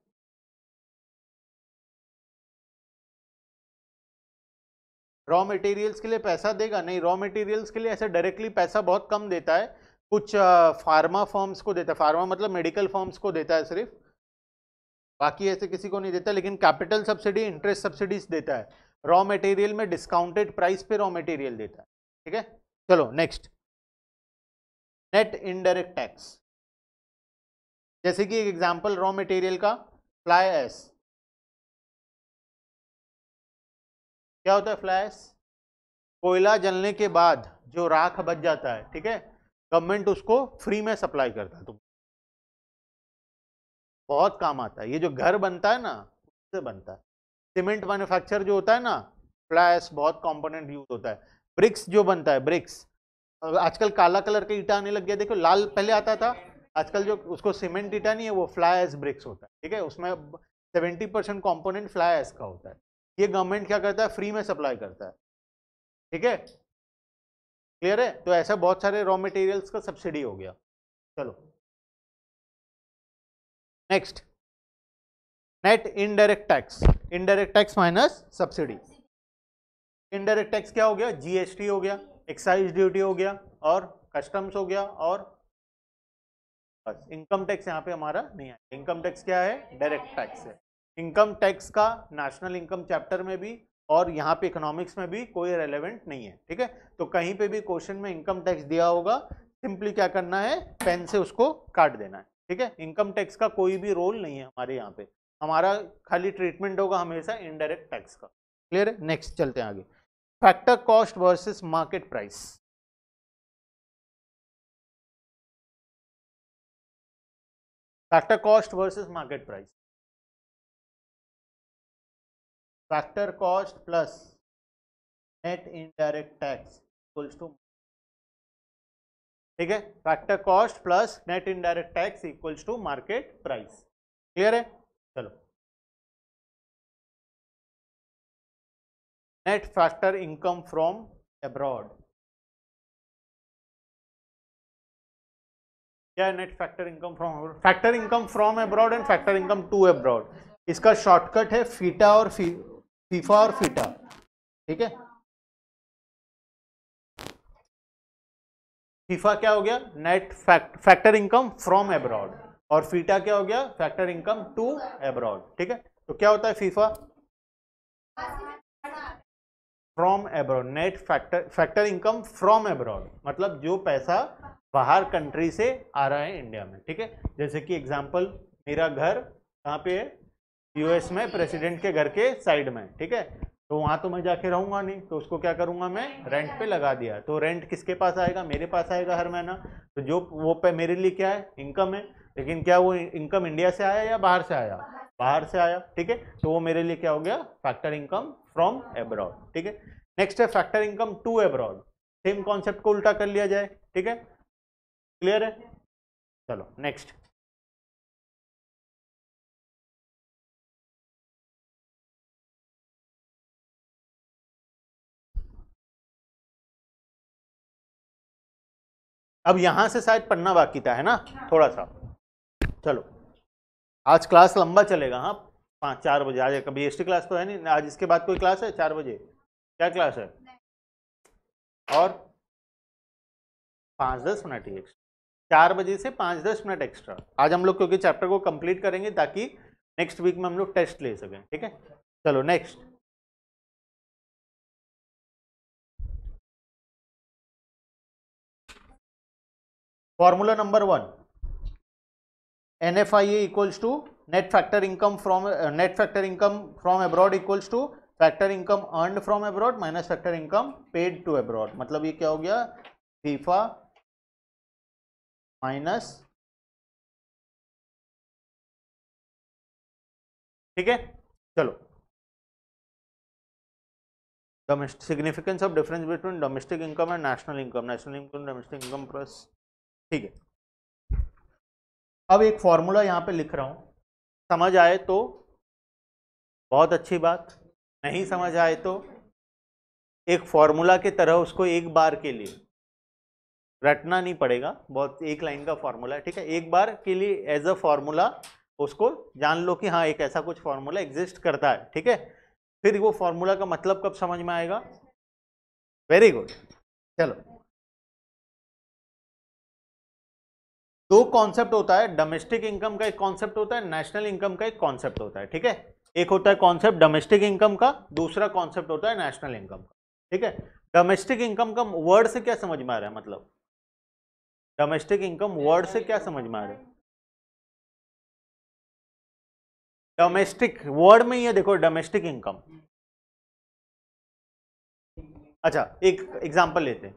रॉ मटेरियल्स के लिए पैसा देगा नहीं, रॉ मटेरियल्स के लिए ऐसे डायरेक्टली पैसा बहुत कम देता है, कुछ फार्मा फर्म्स को देता है, फार्मा मतलब मेडिकल फर्म्स को देता है सिर्फ, बाकी ऐसे किसी को नहीं देता। लेकिन कैपिटल सब्सिडी, इंटरेस्ट सब्सिडीज देता है, रॉ मटेरियल में डिस्काउंटेड प्राइस पे रॉ मटेरियल देता है, ठीक है। चलो नेक्स्ट, नेट इनडायरेक्ट टैक्स, जैसे कि एक एग्जांपल रॉ मटेरियल का, फ्लाई ऐश। क्या होता है फ्लाई ऐश? कोयला जलने के बाद जो राख बच जाता है, ठीक है, गवर्नमेंट उसको फ्री में सप्लाई करता है तुम, बहुत काम आता है। ये जो घर बनता है ना उससे बनता है। सीमेंट मैन्युफैक्चर जो होता है ना, फ्लैश बहुत कंपोनेंट यूज होता है। ब्रिक्स जो बनता है, ब्रिक्स आजकल काला कलर का ईटा आने लग गया, देखो लाल पहले आता था, आजकल जो उसको सीमेंट ईटा नहीं है वो फ्लाई ऐश ब्रिक्स होता है, ठीक है। उसमें 70% कंपोनेंट फ्लाई ऐश का होता है। ये गवर्नमेंट क्या करता है, फ्री में सप्लाई करता है, ठीक है। क्लियर है? तो ऐसा बहुत सारे रॉ मटेरियल्स का सब्सिडी हो गया। चलो next, net indirect tax. Indirect tax minus subsidy. Indirect tax क्या हो गया, जीएसटी हो गया, एक्साइज ड्यूटी हो गया, और कस्टम्स हो गया, और बस इनकम टैक्स यहाँ पे हमारा नहीं है। इनकम टैक्स क्या है, डायरेक्ट टैक्स है। इनकम टैक्स का नेशनल इनकम चैप्टर में भी और यहाँ पे इकोनॉमिक्स में भी कोई रेलेवेंट नहीं है, ठीक है। तो कहीं पे भी क्वेश्चन में इनकम टैक्स दिया होगा, सिंपली क्या करना है, पेन से उसको काट देना है, ठीक है। इनकम टैक्स का कोई भी रोल नहीं है हमारे यहाँ पे, हमारा खाली ट्रीटमेंट होगा हमेशा इनडायरेक्ट टैक्स का। क्लियर है? नेक्स्ट चलते हैं आगे। Factor cost versus market price. Factor cost versus market price. Factor cost plus net indirect tax equals to, ठीक है। Factor cost plus net indirect tax equals to market price. Clear है? चलो, net factor income from abroad. क्या है net factor income from, factor income from abroad and factor income to abroad. इसका shortcut है FITA और FIFA और FITA, ठीक है। फीफा क्या हो गया, net factor income from abroad, और फीटा क्या हो गया, फैक्टर इनकम टू अब्रॉड, ठीक है। तो क्या होता है FIFA, from abroad, net factor income from abroad, मतलब जो पैसा बाहर कंट्री से आ रहा है इंडिया में, ठीक है। जैसे कि एग्जांपल, मेरा घर कहाँ पे है, यूएस में, प्रेसिडेंट के घर के साइड में, ठीक है। तो वहां तो मैं जाके रहूंगा नहीं, तो उसको क्या करूंगा मैं, रेंट पे लगा दिया। तो रेंट किसके पास आएगा, मेरे पास आएगा हर महीना। तो जो वो पे मेरे लिए क्या है, इनकम है। लेकिन क्या वो इनकम इंडिया से आया या बाहर से आया, बाहर से आया, ठीक है। तो वो मेरे लिए क्या हो गया, फैक्टर इनकम फ्रॉम अब्रॉड, ठीक है। नेक्स्ट है factor income to abroad. Same concept को उल्टा कर लिया जाए, ठीक है। क्लियर है? चलो नेक्स्ट। अब यहां से शायद पढ़ना बाकी था, है ना, थोड़ा सा। चलो, आज क्लास लंबा चलेगा, हाँ, 5-4 बजे आज, कभी एसटी क्लास तो है नहीं आज, इसके बाद कोई क्लास है 4 बजे, क्या क्लास है, और 5-10 मिनट ही एक्स्ट्रा, 4 बजे से 5-10 मिनट एक्स्ट्रा आज हम लोग, क्योंकि चैप्टर को कंप्लीट करेंगे ताकि नेक्स्ट वीक में हम लोग टेस्ट ले सकें, ठीक है। चलो next, formula number 1, NFIA equals to net factor income from, net factor income from abroad equals to factor income earned from abroad minus factor income paid to abroad. मतलब ये क्या हो गया, फीफा माइनस, ठीक है। चलो, domestic significance of difference between domestic income and national income, national income domestic income plus, ठीक है। अब एक फॉर्मूला यहाँ पे लिख रहा हूँ, समझ आए तो बहुत अच्छी बात, नहीं समझ आए तो एक फॉर्मूला की तरह उसको एक बार के लिए रटना नहीं पड़ेगा, बहुत एक लाइन का फॉर्मूला है, ठीक है। एक बार के लिए एज अ फॉर्मूला उसको जान लो कि हाँ एक ऐसा कुछ फॉर्मूला एग्जिस्ट करता है, ठीक है। फिर वो फॉर्मूला का मतलब कब समझ में आएगा, वेरी गुड। चलो, दो कॉन्सेप्ट होता है, डोमेस्टिक इनकम का एक कॉन्सेप्ट होता है, नेशनल इनकम का एक कॉन्सेप्ट होता है, ठीक है। एक होता है कॉन्सेप्ट डोमेस्टिक इनकम का, दूसरा कॉन्सेप्ट होता है नेशनल इनकम का, ठीक है। डोमेस्टिक इनकम का वर्ड से क्या समझ में आ रहा है, मतलब डोमेस्टिक इनकम वर्ड से क्या समझ में आ रहा है, डोमेस्टिक वर्ड में ही है, देखो डोमेस्टिक इनकम। अच्छा, एक एग्जांपल लेते हैं,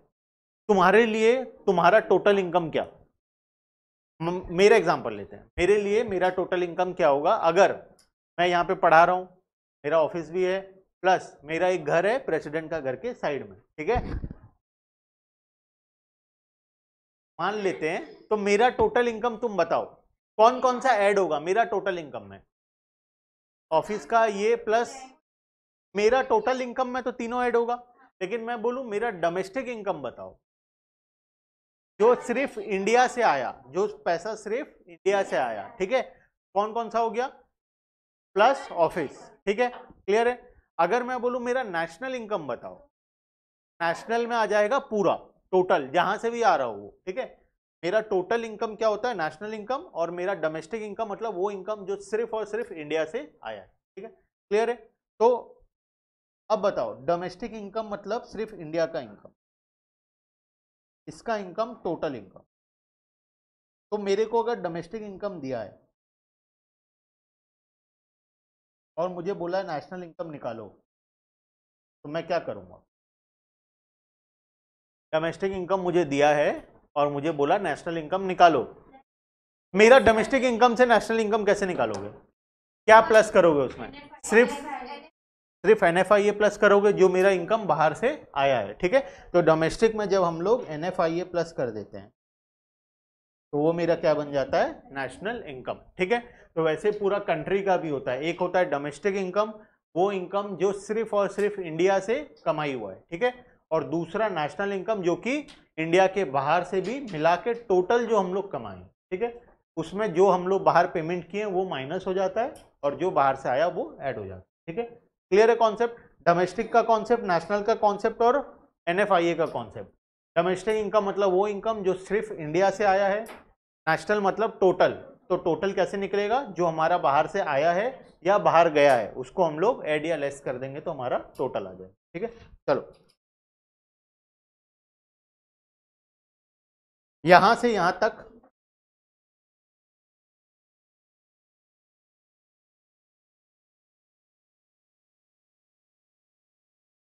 तुम्हारे लिए तुम्हारा टोटल इनकम क्या, मेरा एग्जांपल लेते हैं, मेरे लिए मेरा टोटल इनकम क्या होगा, अगर मैं यहाँ पे पढ़ा रहा हूँ, मेरा ऑफिस भी है, प्लस मेरा एक घर है प्रेसिडेंट का घर के साइड में, ठीक है, मान लेते हैं, तो मेरा टोटल इनकम तुम बताओ कौन कौन सा ऐड होगा मेरा टोटल इनकम में, ऑफिस का ये प्लस मेरा टोटल इनकम में तो तीनों ऐड होगा, लेकिन मैं बोलूं मेरा डोमेस्टिक इनकम बताओ, जो सिर्फ इंडिया से आया, जो पैसा सिर्फ इंडिया से आया, ठीक है, कौन कौन सा हो गया, प्लस ऑफिस, ठीक है, क्लियर है। अगर मैं बोलूं मेरा नेशनल इनकम बताओ, नेशनल में आ जाएगा पूरा टोटल जहां से भी आ रहा हो वो, ठीक है, मेरा टोटल इनकम क्या होता है, नेशनल इनकम, और मेरा डोमेस्टिक इनकम मतलब वो इनकम जो सिर्फ और सिर्फ इंडिया से आया है, ठीक है, क्लियर है। तो अब बताओ डोमेस्टिक इनकम मतलब सिर्फ इंडिया का इनकम, इसका इनकम टोटल इनकम, तो मेरे को अगर डोमेस्टिक इनकम दिया है और मुझे बोला है नेशनल इनकम निकालो, तो मैं क्या करूंगा, डोमेस्टिक इनकम मुझे दिया है और मुझे बोला नेशनल इनकम निकालो, मेरा डोमेस्टिक इनकम से नेशनल इनकम कैसे निकालोगे, क्या प्लस करोगे उसमें, सिर्फ NFIA प्लस करोगे जो मेरा इनकम बाहर से आया है, ठीक है, तो डोमेस्टिक में जब हम लोग NFIA प्लस कर देते हैं तो वो मेरा क्या बन जाता है, नेशनल इनकम, ठीक है। तो वैसे पूरा कंट्री का भी होता है, एक होता है डोमेस्टिक इनकम, वो इनकम जो सिर्फ और सिर्फ इंडिया से कमाई हुआ है, ठीक है, और दूसरा नेशनल इनकम जो कि इंडिया के बाहर से भी मिला के टोटल जो हम लोग कमाए, ठीक है, उसमें जो हम लोग बाहर पेमेंट किए वो माइनस हो जाता है और जो बाहर से आया वो ऐड हो जाता है, ठीक है, क्लियर है कॉन्सेप्ट, डोमेस्टिक का कॉन्सेप्ट, नेशनल का कॉन्सेप्ट और NFIA का कॉन्सेप्ट। डोमेस्टिक इनकम मतलब वो इनकम जो सिर्फ इंडिया से आया है, नेशनल मतलब टोटल, तो टोटल कैसे निकलेगा, जो हमारा बाहर से आया है या बाहर गया है उसको हम लोग ऐड या लेस कर देंगे तो हमारा टोटल आ जाएगा, ठीक है। चलो यहां से यहां तक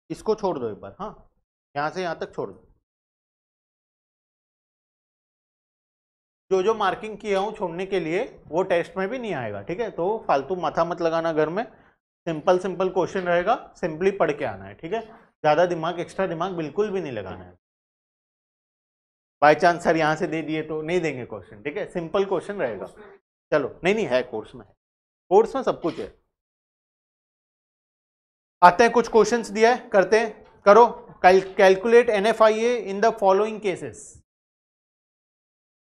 इसको छोड़ दो एक बार, हाँ, यहां से यहां तक छोड़ दो, जो जो मार्किंग किया हूं छोड़ने के लिए वो टेस्ट में भी नहीं आएगा, ठीक है, तो फालतू माथा मत लगाना घर में, सिंपल सिंपल क्वेश्चन रहेगा, सिंपली पढ़ के आना है, ठीक है, ज्यादा दिमाग एक्स्ट्रा दिमाग बिल्कुल भी नहीं लगाना है, बाय चांस सर यहां से दे दिए तो नहीं देंगे क्वेश्चन, ठीक है, सिंपल क्वेश्चन रहेगा। चलो नहीं नहीं है, कोर्स में है, कोर्स में सब कुछ है। आते हैं कुछ क्वेश्चंस दिया है, करते हैं, करो, calculate NFIA in the following cases,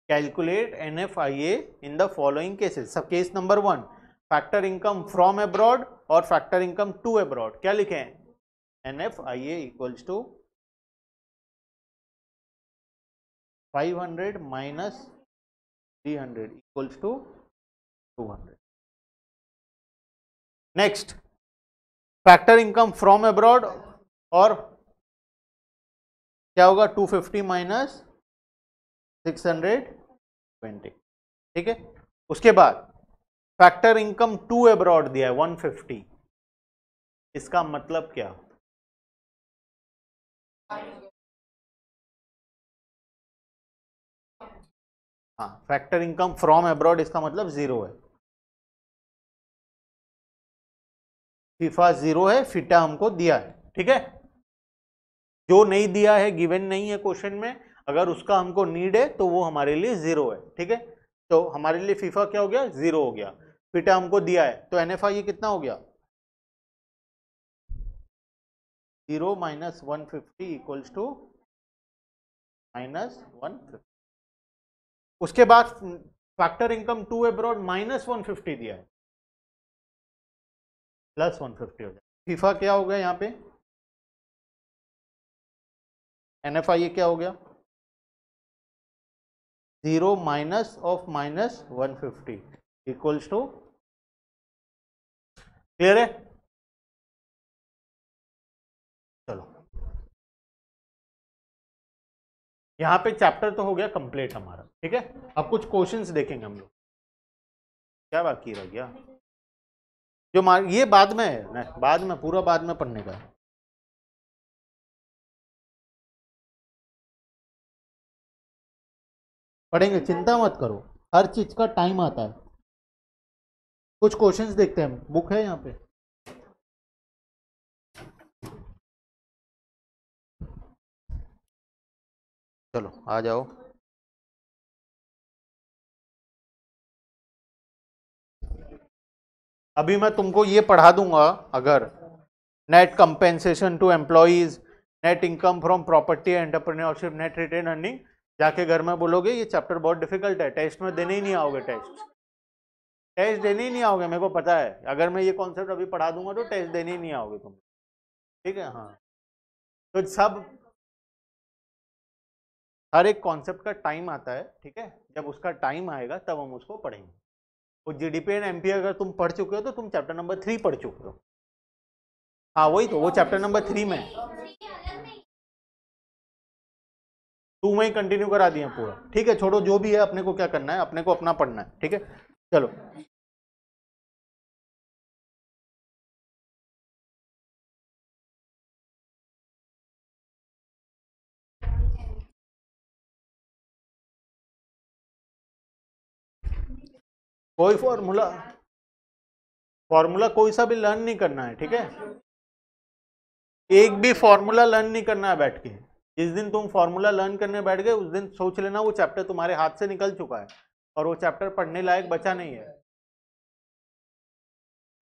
calculate NFIA in the following cases, sub case number 1 factor income from abroad और फैक्टर इनकम टू अब्रॉड, क्या लिखे हैं, NFIA equals to 500 minus 300 equals to 200। Next factor income from abroad और क्या होगा, 250 minus 620, ठीक है, उसके बाद फैक्टर इनकम टू अब्रॉड दिया है 150, इसका मतलब क्या, हाँ, फैक्टर इनकम फ्रॉम अब्रॉड इसका मतलब 0 है, फीफा 0 है, फीटा हमको दिया है, ठीक है, जो नहीं दिया है गिवन नहीं है क्वेश्चन में, अगर उसका हमको नीड है तो वो हमारे लिए 0 है, ठीक है, तो हमारे लिए फीफा क्या हो गया, 0 हो गया, फीटा हमको दिया है तो NFIA कितना हो गया, 0 माइनस 150 इक्वल्स टू माइनस 150। उसके बाद factor income to abroad minus 150 दिया है, प्लस 150 हो जाए, फीफा क्या हो गया यहाँ पे, NFIA क्या हो गया, 0 minus of minus 150 equals to, clear है। चलो यहाँ पे चैप्टर तो हो गया कंप्लीट हमारा, ठीक है, अब कुछ क्वेश्चंस देखेंगे हम लोग, क्या बाकी रह गया, जो ये बाद में है, बाद में पूरा बाद में पढ़ने का है, पढ़ेंगे चिंता मत करो, हर चीज का टाइम आता है। कुछ क्वेश्चंस देखते हैं हम, बुक है यहाँ पे। चलो आ जाओ। अभी मैं तुमको ये पढ़ा दूंगा, अगर net compensation to employees, net income from property entrepreneurship, net retained earning, जाके घर में बोलोगे ये चैप्टर बहुत डिफिकल्ट है, टेस्ट में देने ही नहीं आओगे, टेस्ट देने ही नहीं आओगे, मेरे को पता है। अगर मैं ये कॉन्सेप्ट अभी पढ़ा दूंगा तो टेस्ट देने ही नहीं आओगे तुम, ठीक है। हाँ, तो सब हर एक कॉन्सेप्ट का टाइम आता है, ठीक है। जब उसका टाइम आएगा तब हम उसको पढ़ेंगे। तो जीडीपी एंड एमपी अगर तुम पढ़ चुके हो तो तुम चैप्टर नंबर 3 पढ़ चुके हो। हाँ वही तो, वो चैप्टर नंबर 3 में, 2 में ही कंटिन्यू करा दिया पूरा, ठीक है। छोड़ो जो भी है, अपने को क्या करना है, अपने को अपना पढ़ना है, ठीक है। चलो कोई फॉर्मूला कोई सा भी लर्न नहीं करना है, ठीक है। एक भी फॉर्मूला लर्न नहीं करना है बैठ के। जिस दिन तुम फॉर्मूला लर्न करने बैठ गए उस दिन सोच लेना वो चैप्टर तुम्हारे हाथ से निकल चुका है और वो चैप्टर पढ़ने लायक बचा नहीं है।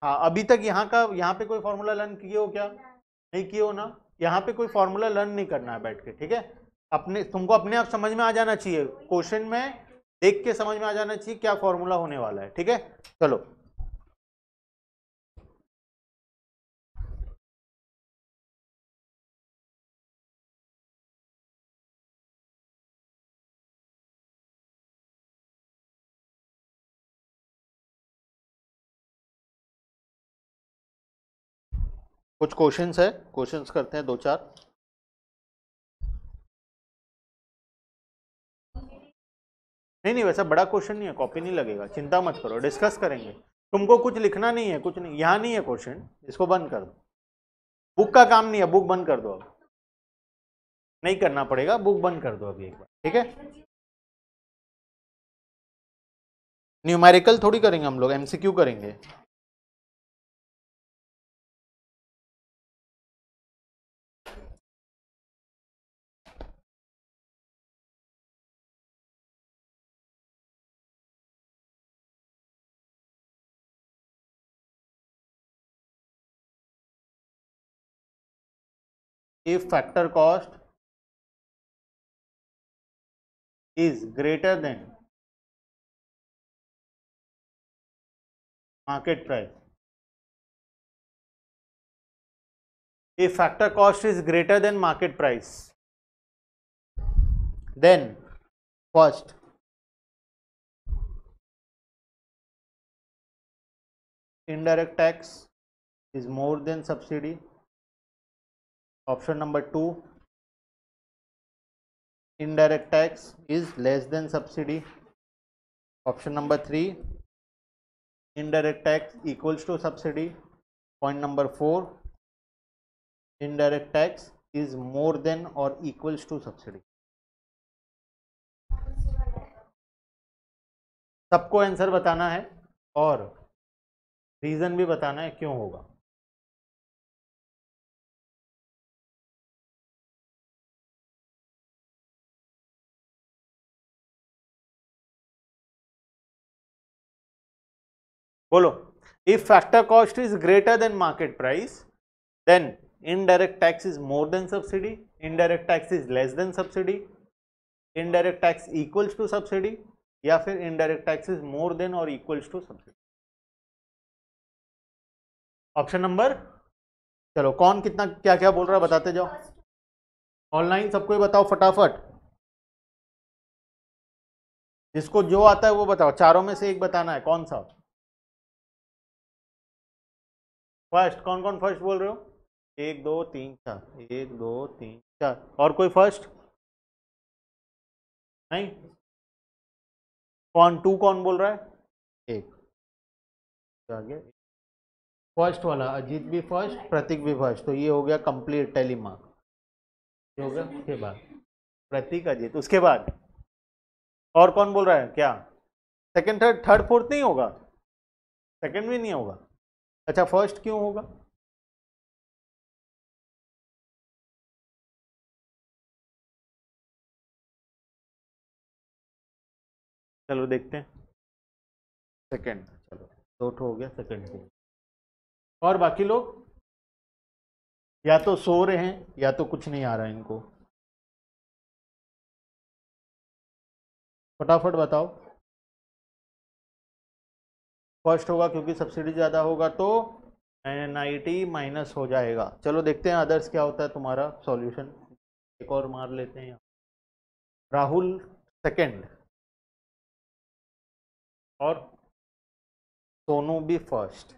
हाँ, अभी तक यहाँ पे कोई फॉर्मूला लर्न किए हो क्या? नहीं किए हो ना। यहाँ पे कोई फॉर्मूला लर्न नहीं करना है बैठ के, ठीक है। तुमको अपने आप समझ में आ जाना चाहिए, क्वेश्चन में देख के समझ में आ जाना चाहिए क्या फॉर्मूला होने वाला है, ठीक है। चलो कुछ क्वेश्चंस है, क्वेश्चंस करते हैं 2-4। नहीं नहीं, वैसा बड़ा क्वेश्चन नहीं है, कॉपी नहीं लगेगा, चिंता मत करो, डिस्कस करेंगे। तुमको कुछ लिखना नहीं है, कुछ नहीं, यहाँ नहीं है क्वेश्चन, इसको बंद कर दो। बुक का काम नहीं है, बुक बंद कर दो अब, नहीं करना पड़ेगा, बुक बंद कर दो अभी एक बार, ठीक है। न्यूमेरिकल थोड़ी करेंगे हम लोग, एमसीक्यू करेंगे। If factor cost is greater than market price, if factor cost is greater than market price, then first indirect tax is more than subsidy. Option number 2, indirect tax is less than subsidy. Option number 3, indirect tax equals to subsidy. Point number 4, indirect tax is more than or equals to subsidy. सबको answer बताना है और reason भी बताना है क्यों होगा। बोलो। If factor cost is greater than market price, then indirect tax is more than subsidy, indirect tax is less than subsidy, indirect tax equals to subsidy, या फिर indirect tax is more than और equals to subsidy. Option number, चलो कौन कितना क्या क्या बोल रहा है बताते जाओ। ऑनलाइन सबको ही बताओ फटाफट, जिसको जो आता है वो बताओ, चारों में से एक बताना है, कौन सा। फर्स्ट, कौन कौन फर्स्ट बोल रहे हो? 1 2 3 4, 1 2 3 4, और कोई फर्स्ट नहीं? कौन टू कौन बोल रहा है? एक आगे फर्स्ट वाला अजीत भी फर्स्ट, प्रतीक भी फर्स्ट, तो ये हो गया कंप्लीट टैली मार्क, ये हो गया। उसके बाद प्रतीक, अजीत, उसके बाद और कौन बोल रहा है क्या? सेकंड थर्ड, थर्ड फोर्थ नहीं होगा, सेकंड भी नहीं होगा। अच्छा फर्स्ट क्यों होगा? चलो देखते हैं। सेकंड, चलो दो ठो हो गया सेकंड के। और बाकी लोग या तो सो रहे हैं या तो कुछ नहीं आ रहा है इनको, फटाफट बताओ। फर्स्ट होगा क्योंकि सब्सिडी ज़्यादा होगा तो NIT माइनस हो जाएगा। चलो देखते हैं अदर्स क्या होता है तुम्हारा सॉल्यूशन। एक और मार लेते हैं। राहुल सेकंड और सोनू भी फर्स्ट।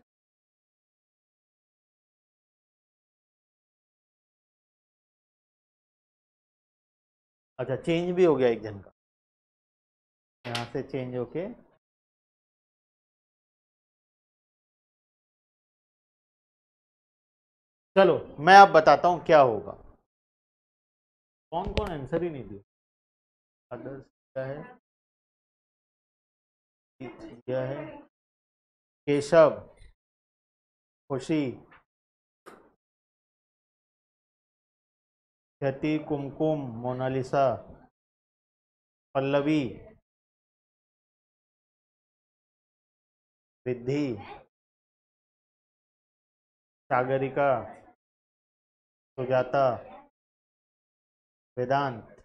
अच्छा चेंज भी हो गया एक जन का, यहाँ से चेंज होके चलो मैं अब बताता हूँ क्या होगा। कौन कौन आंसर ही नहीं दिया? अदर्स क्या है, क्या है, केशव, खुशी, ख्याति, कुमकुम, मोनालिसा, पल्लवी, रिद्धि, सागरिका, सुजाता, वेदांत।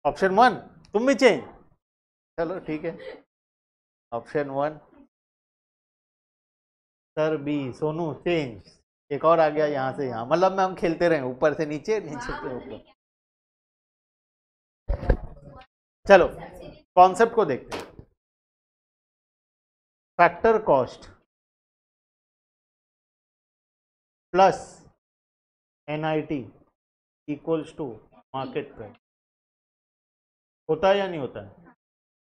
ऑप्शन वन तुम भी चेंज, चलो ठीक है। Option one sir B Sonu change. एक और आ गया यहाँ से यहाँ, मतलब में हम खेलते रहे ऊपर से नीचे, नीचे से ऊपर। चलो कॉन्सेप्ट को देखते हैं। Factor cost plus NIT equals to market price. होता है या नहीं होता है?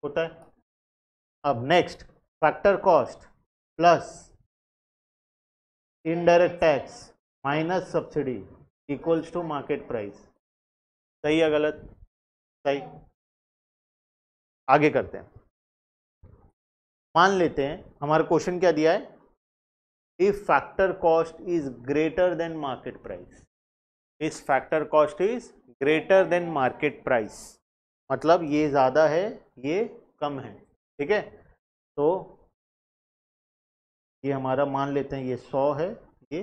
होता है। अब next, factor cost plus indirect tax minus subsidy equals to market price. सही या गलत? सही। आगे करते हैं। मान लेते हैं हमारा क्वेश्चन क्या दिया है, if factor cost is greater than market price. इस factor cost is greater than market price, मतलब ये ज़्यादा है ये कम है, ठीक है। तो ये हमारा मान लेते हैं ये 100 है, ये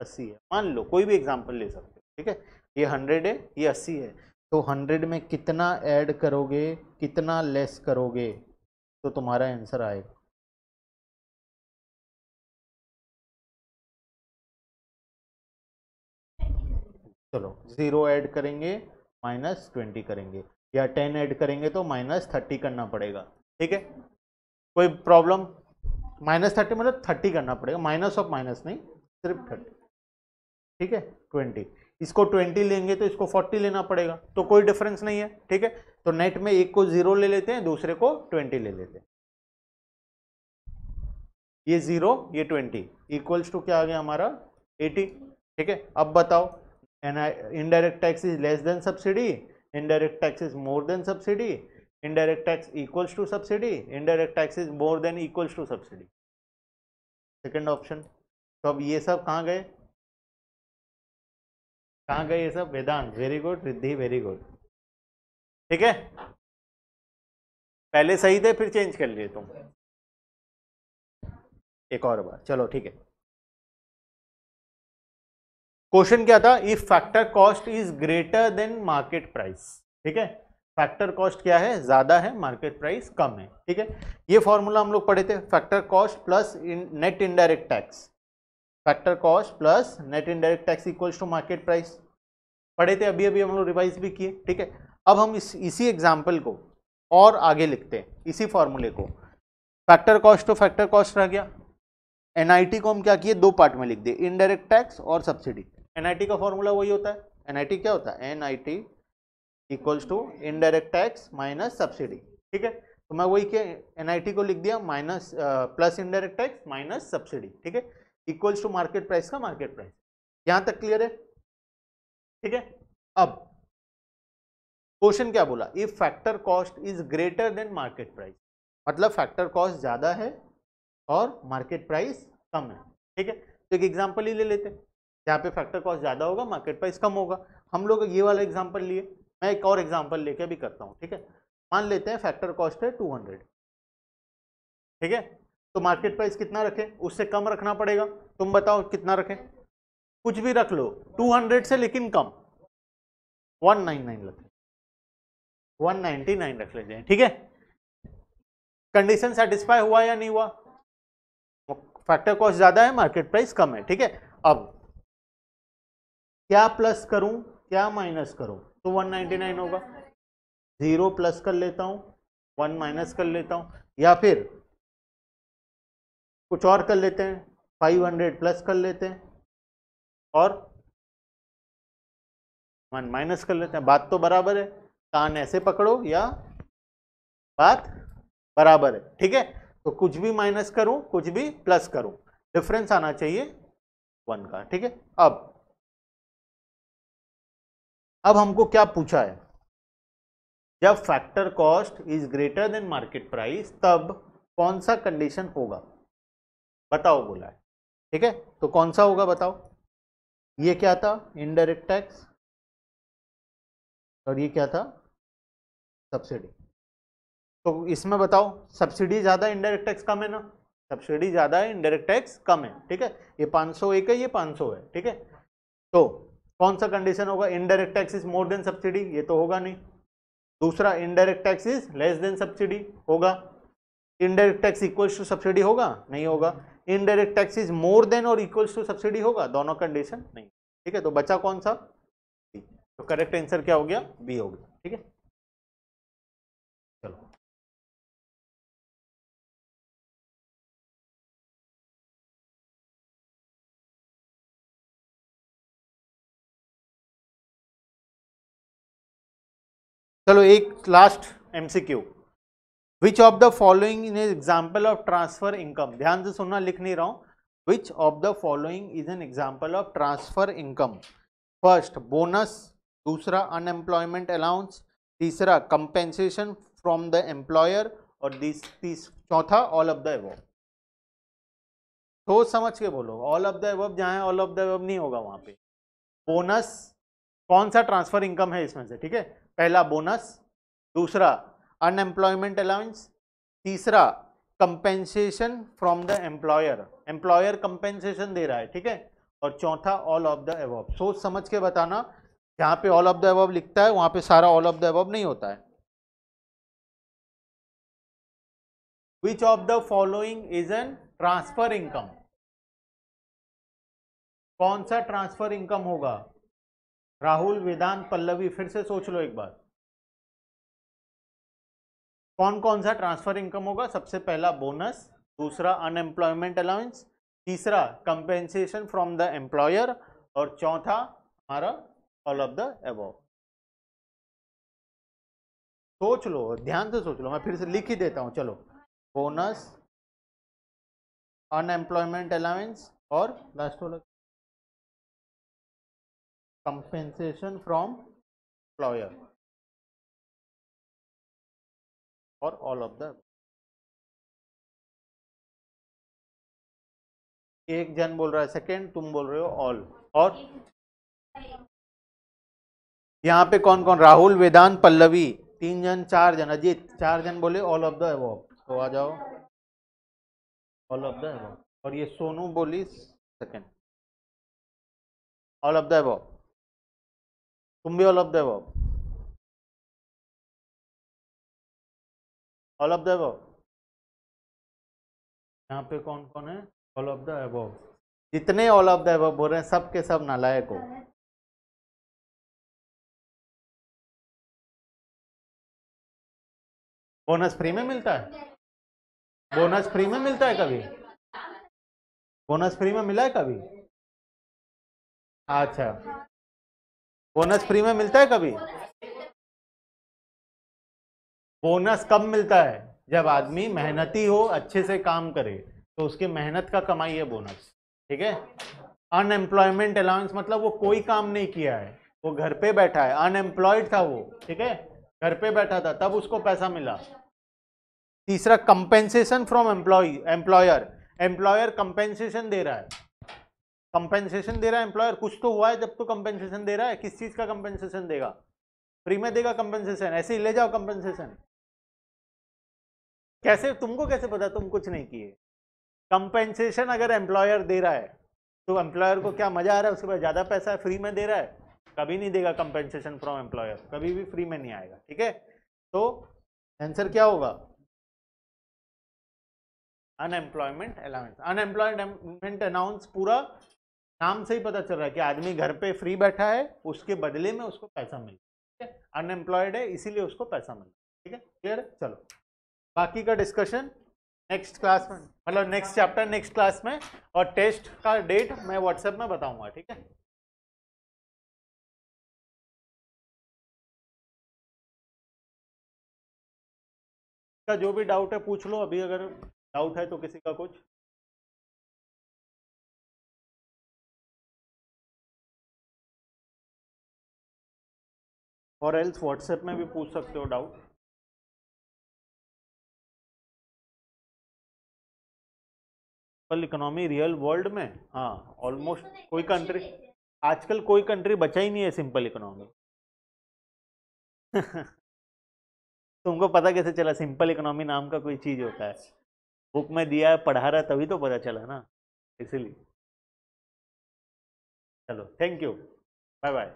80 है, मान लो कोई भी एग्जांपल ले सकते हो, ठीक है। ये 100 है, ये 80 है, तो 100 में कितना ऐड करोगे, कितना लेस करोगे, तो तुम्हारा आंसर आएगा। चलो 0 ऐड करेंगे -20 करेंगे, या 10 ऐड करेंगे तो -30 करना पड़ेगा, ठीक है। कोई प्रॉब्लम? -30 मतलब 30 करना पड़ेगा, माइनस ऑफ माइनस नहीं, सिर्फ 30, ठीक है। 20, इसको 20 लेंगे तो इसको 40 लेना पड़ेगा, तो कोई डिफरेंस नहीं है, ठीक है। तो नेट में एक को 0 ले लेते हैं, दूसरे को 20 ले लेते हैं। ये 0 ये 20 इक्वल्स टू क्या आ गया हमारा 80, ठीक है। अब बताओ, indirect tax is less than subsidy, indirect tax is more than subsidy, indirect tax equals to subsidy, indirect tax is more than equals to subsidy. Second option. तो अब ये सब कहाँ गए, कहाँ गए ये सब? Vedant very good, Riddhi very good, ठीक है। पहले सही थे फिर चेंज कर लिए तुम, एक और बार, चलो ठीक है। क्वेश्चन क्या था, if factor cost is greater than market price, ठीक है। फैक्टर कॉस्ट क्या है, ज्यादा है, मार्केट प्राइस कम है, ठीक है। ये फॉर्मूला हम लोग पढ़े थे, factor cost plus net indirect tax, factor cost plus net indirect tax equals to market price, पढ़े थे, अभी अभी हम लोग रिवाइज भी किए, ठीक है। अब हम इसी एग्जाम्पल को और आगे लिखते हैं, इसी फॉर्मूले को। फैक्टर कॉस्ट तो फैक्टर कॉस्ट रह गया, NIT को हम क्या किए, दो पार्ट में लिख दिए, इनडायरेक्ट टैक्स और सब्सिडी। NIT का फॉर्मूला वही होता है, NIT क्या होता है, NIT equals to indirect tax minus subsidy, ठीक है। तो मैं वही क्या, NIT को लिख दिया minus plus indirect tax minus subsidy, ठीक है, इक्वल्स टू मार्केट प्राइस का मार्केट प्राइस। यहां तक क्लियर है, ठीक है। अब क्वेश्चन क्या बोला, if factor cost is greater than market price, मतलब फैक्टर कॉस्ट ज्यादा है और मार्केट प्राइस कम है। ठीक है, तो एक एग्जांपल ही ले लेते हैं जहाँ पे फैक्टर कॉस्ट ज्यादा होगा, मार्केट प्राइस कम होगा। हम लोग ये वाला एग्जांपल लिए, मैं एक और एग्जांपल लेके भी करता हूँ। ठीक है, मान लेते हैं फैक्टर कॉस्ट है 200, ठीक है, तो मार्केट प्राइस कितना रखें, उससे कम रखना पड़ेगा। तुम बताओ कितना रखें, कुछ भी रख लो 200 से, लेकिन कम 199 रखें, 199 रख लेते हैं। ठीक है, कंडीशन सेटिस्फाई हुआ या नहीं हुआ, फैक्टर कॉस्ट ज्यादा है, मार्केट प्राइस कम है। ठीक है, अब क्या प्लस करूं क्या माइनस करूं, तो 199 होगा, 0 प्लस कर लेता हूं, 1 माइनस कर लेता हूं, या फिर कुछ और कर लेते हैं, 500 प्लस कर लेते हैं और 1 माइनस कर लेते हैं। बात तो बराबर है, कान ऐसे पकड़ो या बात बराबर है। ठीक है, तो कुछ भी माइनस करूं कुछ भी प्लस करूं, डिफरेंस आना चाहिए 1 का। ठीक है, अब हमको क्या पूछा है, जब factor cost is greater than market price तब कौन सा कंडीशन होगा, बताओ बोला है। ठीक है, तो कौन सा होगा बताओ, ये क्या था इनडायरेक्ट टैक्स और ये क्या था सब्सिडी। तो इसमें बताओ सब्सिडी ज्यादा इनडायरेक्ट टैक्स कम है ना, सब्सिडी ज्यादा है इनडायरेक्ट टैक्स कम है। ठीक है, ये 501 है, ये 500 है। ठीक है, तो कौन सा कंडीशन होगा, indirect tax is more than subsidy, ये तो होगा नहीं। दूसरा, indirect tax is less than subsidy, होगा। Indirect tax equals to subsidy, होगा नहीं होगा। Indirect tax is more than और इक्वल्स टू सब्सिडी, होगा, दोनों कंडीशन नहीं। ठीक है, तो बचा कौन सा, बी। तो करेक्ट आंसर क्या हो गया, बी हो गया। ठीक है, चलो चलो एक last MCQ, which of the following in example of transfer income, ध्यान से सुनना, लिख नहीं रहा हूं, which of the following is an example of transfer income, first bonus, दूसरा अनएम्प्लॉयमेंट अलाउंस, तीसरा कंपेंसेशन फ्रॉम द एम्प्लॉयर और चौथा ऑल ऑफ द अबव। सोच समझ के बोलो, ऑल ऑफ द अबव जहां है ऑल ऑफ द अबव नहीं होगा वहां पे। बोनस कौन सा ट्रांसफर इनकम है इसमें से, ठीक है, पहला बोनस, दूसरा अनएम्प्लॉयमेंट अलाउंस, तीसरा compensation from the employer, employer compensation दे रहा है। ठीक है, और चौथा ऑल ऑफ द अबव। सोच समझ के बताना, जहां पे ऑल ऑफ द अबव लिखता है वहां पे सारा ऑल ऑफ द अबव नहीं होता है। Which of the following is an transfer income, कौन सा ट्रांसफर इनकम होगा, राहुल, वेदांत, पल्लवी, फिर से सोच लो एक बार, कौन कौन सा ट्रांसफर इनकम होगा। सबसे पहला बोनस, दूसरा अनएम्प्लॉयमेंट अलाउंस, तीसरा कंपेंसेशन फ्रॉम द एम्प्लॉयर और चौथा हमारा ऑल ऑफ द अबव। सोच लो, ध्यान से सोच लो, मैं फिर से लिख ही देता हूं, चलो, बोनस, अनएम्प्लॉयमेंट अलाउंस और लास्ट वाला कंपेंसेशन फ्रॉम एम्प्लॉयर और ऑल ऑफ द। एक जन बोल रहा है सेकेंड, तुम बोल रहे हो ऑल, और यहाँ पे कौन कौन, राहुल, वेदांत, पल्लवी, 3 जन, 4 जन, अजीत, 4 जन बोले ऑल ऑफ द अबव, तो आ जाओ ऑल ऑफ द अबव। और ये सोनू बोली second, all of the above, तुम भी all of the above, all of the above. यहाँ पे कौन कौन है ऑल ऑफ द अबव, जितने ऑल ऑफ द अबव बोल रहे हैं सब के सब नालायक हो। बोनस फ्री में मिलता है, बोनस फ्री में मिलता है कभी, बोनस फ्री में मिला है कभी, अच्छा, बोनस फ्री में मिलता है कभी, बोनस कब मिलता है, जब आदमी मेहनती हो, अच्छे से काम करे, तो उसके मेहनत का कमाई है बोनस। ठीक है, अनएम्प्लॉयमेंट अलाउंस मतलब वो कोई काम नहीं किया है, वो घर पे बैठा है, अनएम्प्लॉयड था वो। ठीक है, घर पे बैठा था तब उसको पैसा मिला। तीसरा compensation from employer, employer compensation दे रहा है, कंपेंसेशन दे रहा है एम्प्लॉयर, कुछ तो हुआ है जब तो कंपेंसेशन दे रहा है। किस चीज का कंपेंसेशन देगा? फ्री में देगा कंपेंसेशन, ऐसे ही ले जाओ कंपेंसेशन। कैसे, तुमको कैसे पता? तुम कुछ नहीं किए। कंपेंसेशन अगर एम्प्लॉयर दे रहा है तो एम्प्लॉयर को क्या मजा आ रहा है, उसके पास ज्यादा पैसा है, फ्री में दे रहा है, कभी नहीं देगा कंपेंसेशन फ्रॉम एम्प्लॉयर, कभी भी फ्री में नहीं आएगा। ठीक है, तो आंसर क्या होगा? Unemployment allowance. अनएम्प्लॉयमेंट अलाउंस पूरा नाम से ही पता चल रहा है कि आदमी घर पे फ्री बैठा है, उसके बदले में उसको पैसा मिल रहा है। अनएम्प्लॉयड है इसीलिए उसको पैसा मिल रहा है। ठीक है, क्लियर? चलो बाकी का डिस्कशन नेक्स्ट क्लास में, मतलब नेक्स्ट चैप्टर नेक्स्ट क्लास में, और टेस्ट का डेट मैं व्हाट्सएप में बताऊंगा। ठीक है, का जो भी डाउट है पूछ लो अभी, अगर डाउट है तो किसी का कुछ। और एल्स व्हाट्सएप में भी पूछ सकते हो डाउट। कल इकोनॉमी रियल वर्ल्ड में, हाँ ऑलमोस्ट कोई कंट्री, आजकल कोई कंट्री बचा ही नहीं है सिंपल इकोनॉमी। तुमको पता कैसे चला सिंपल इकोनॉमी नाम का कोई चीज होता है? बुक में दिया है, पढ़ा रहा, तभी तो पता चला ना, इसीलिए। चलो थैंक यू, बाय बाय।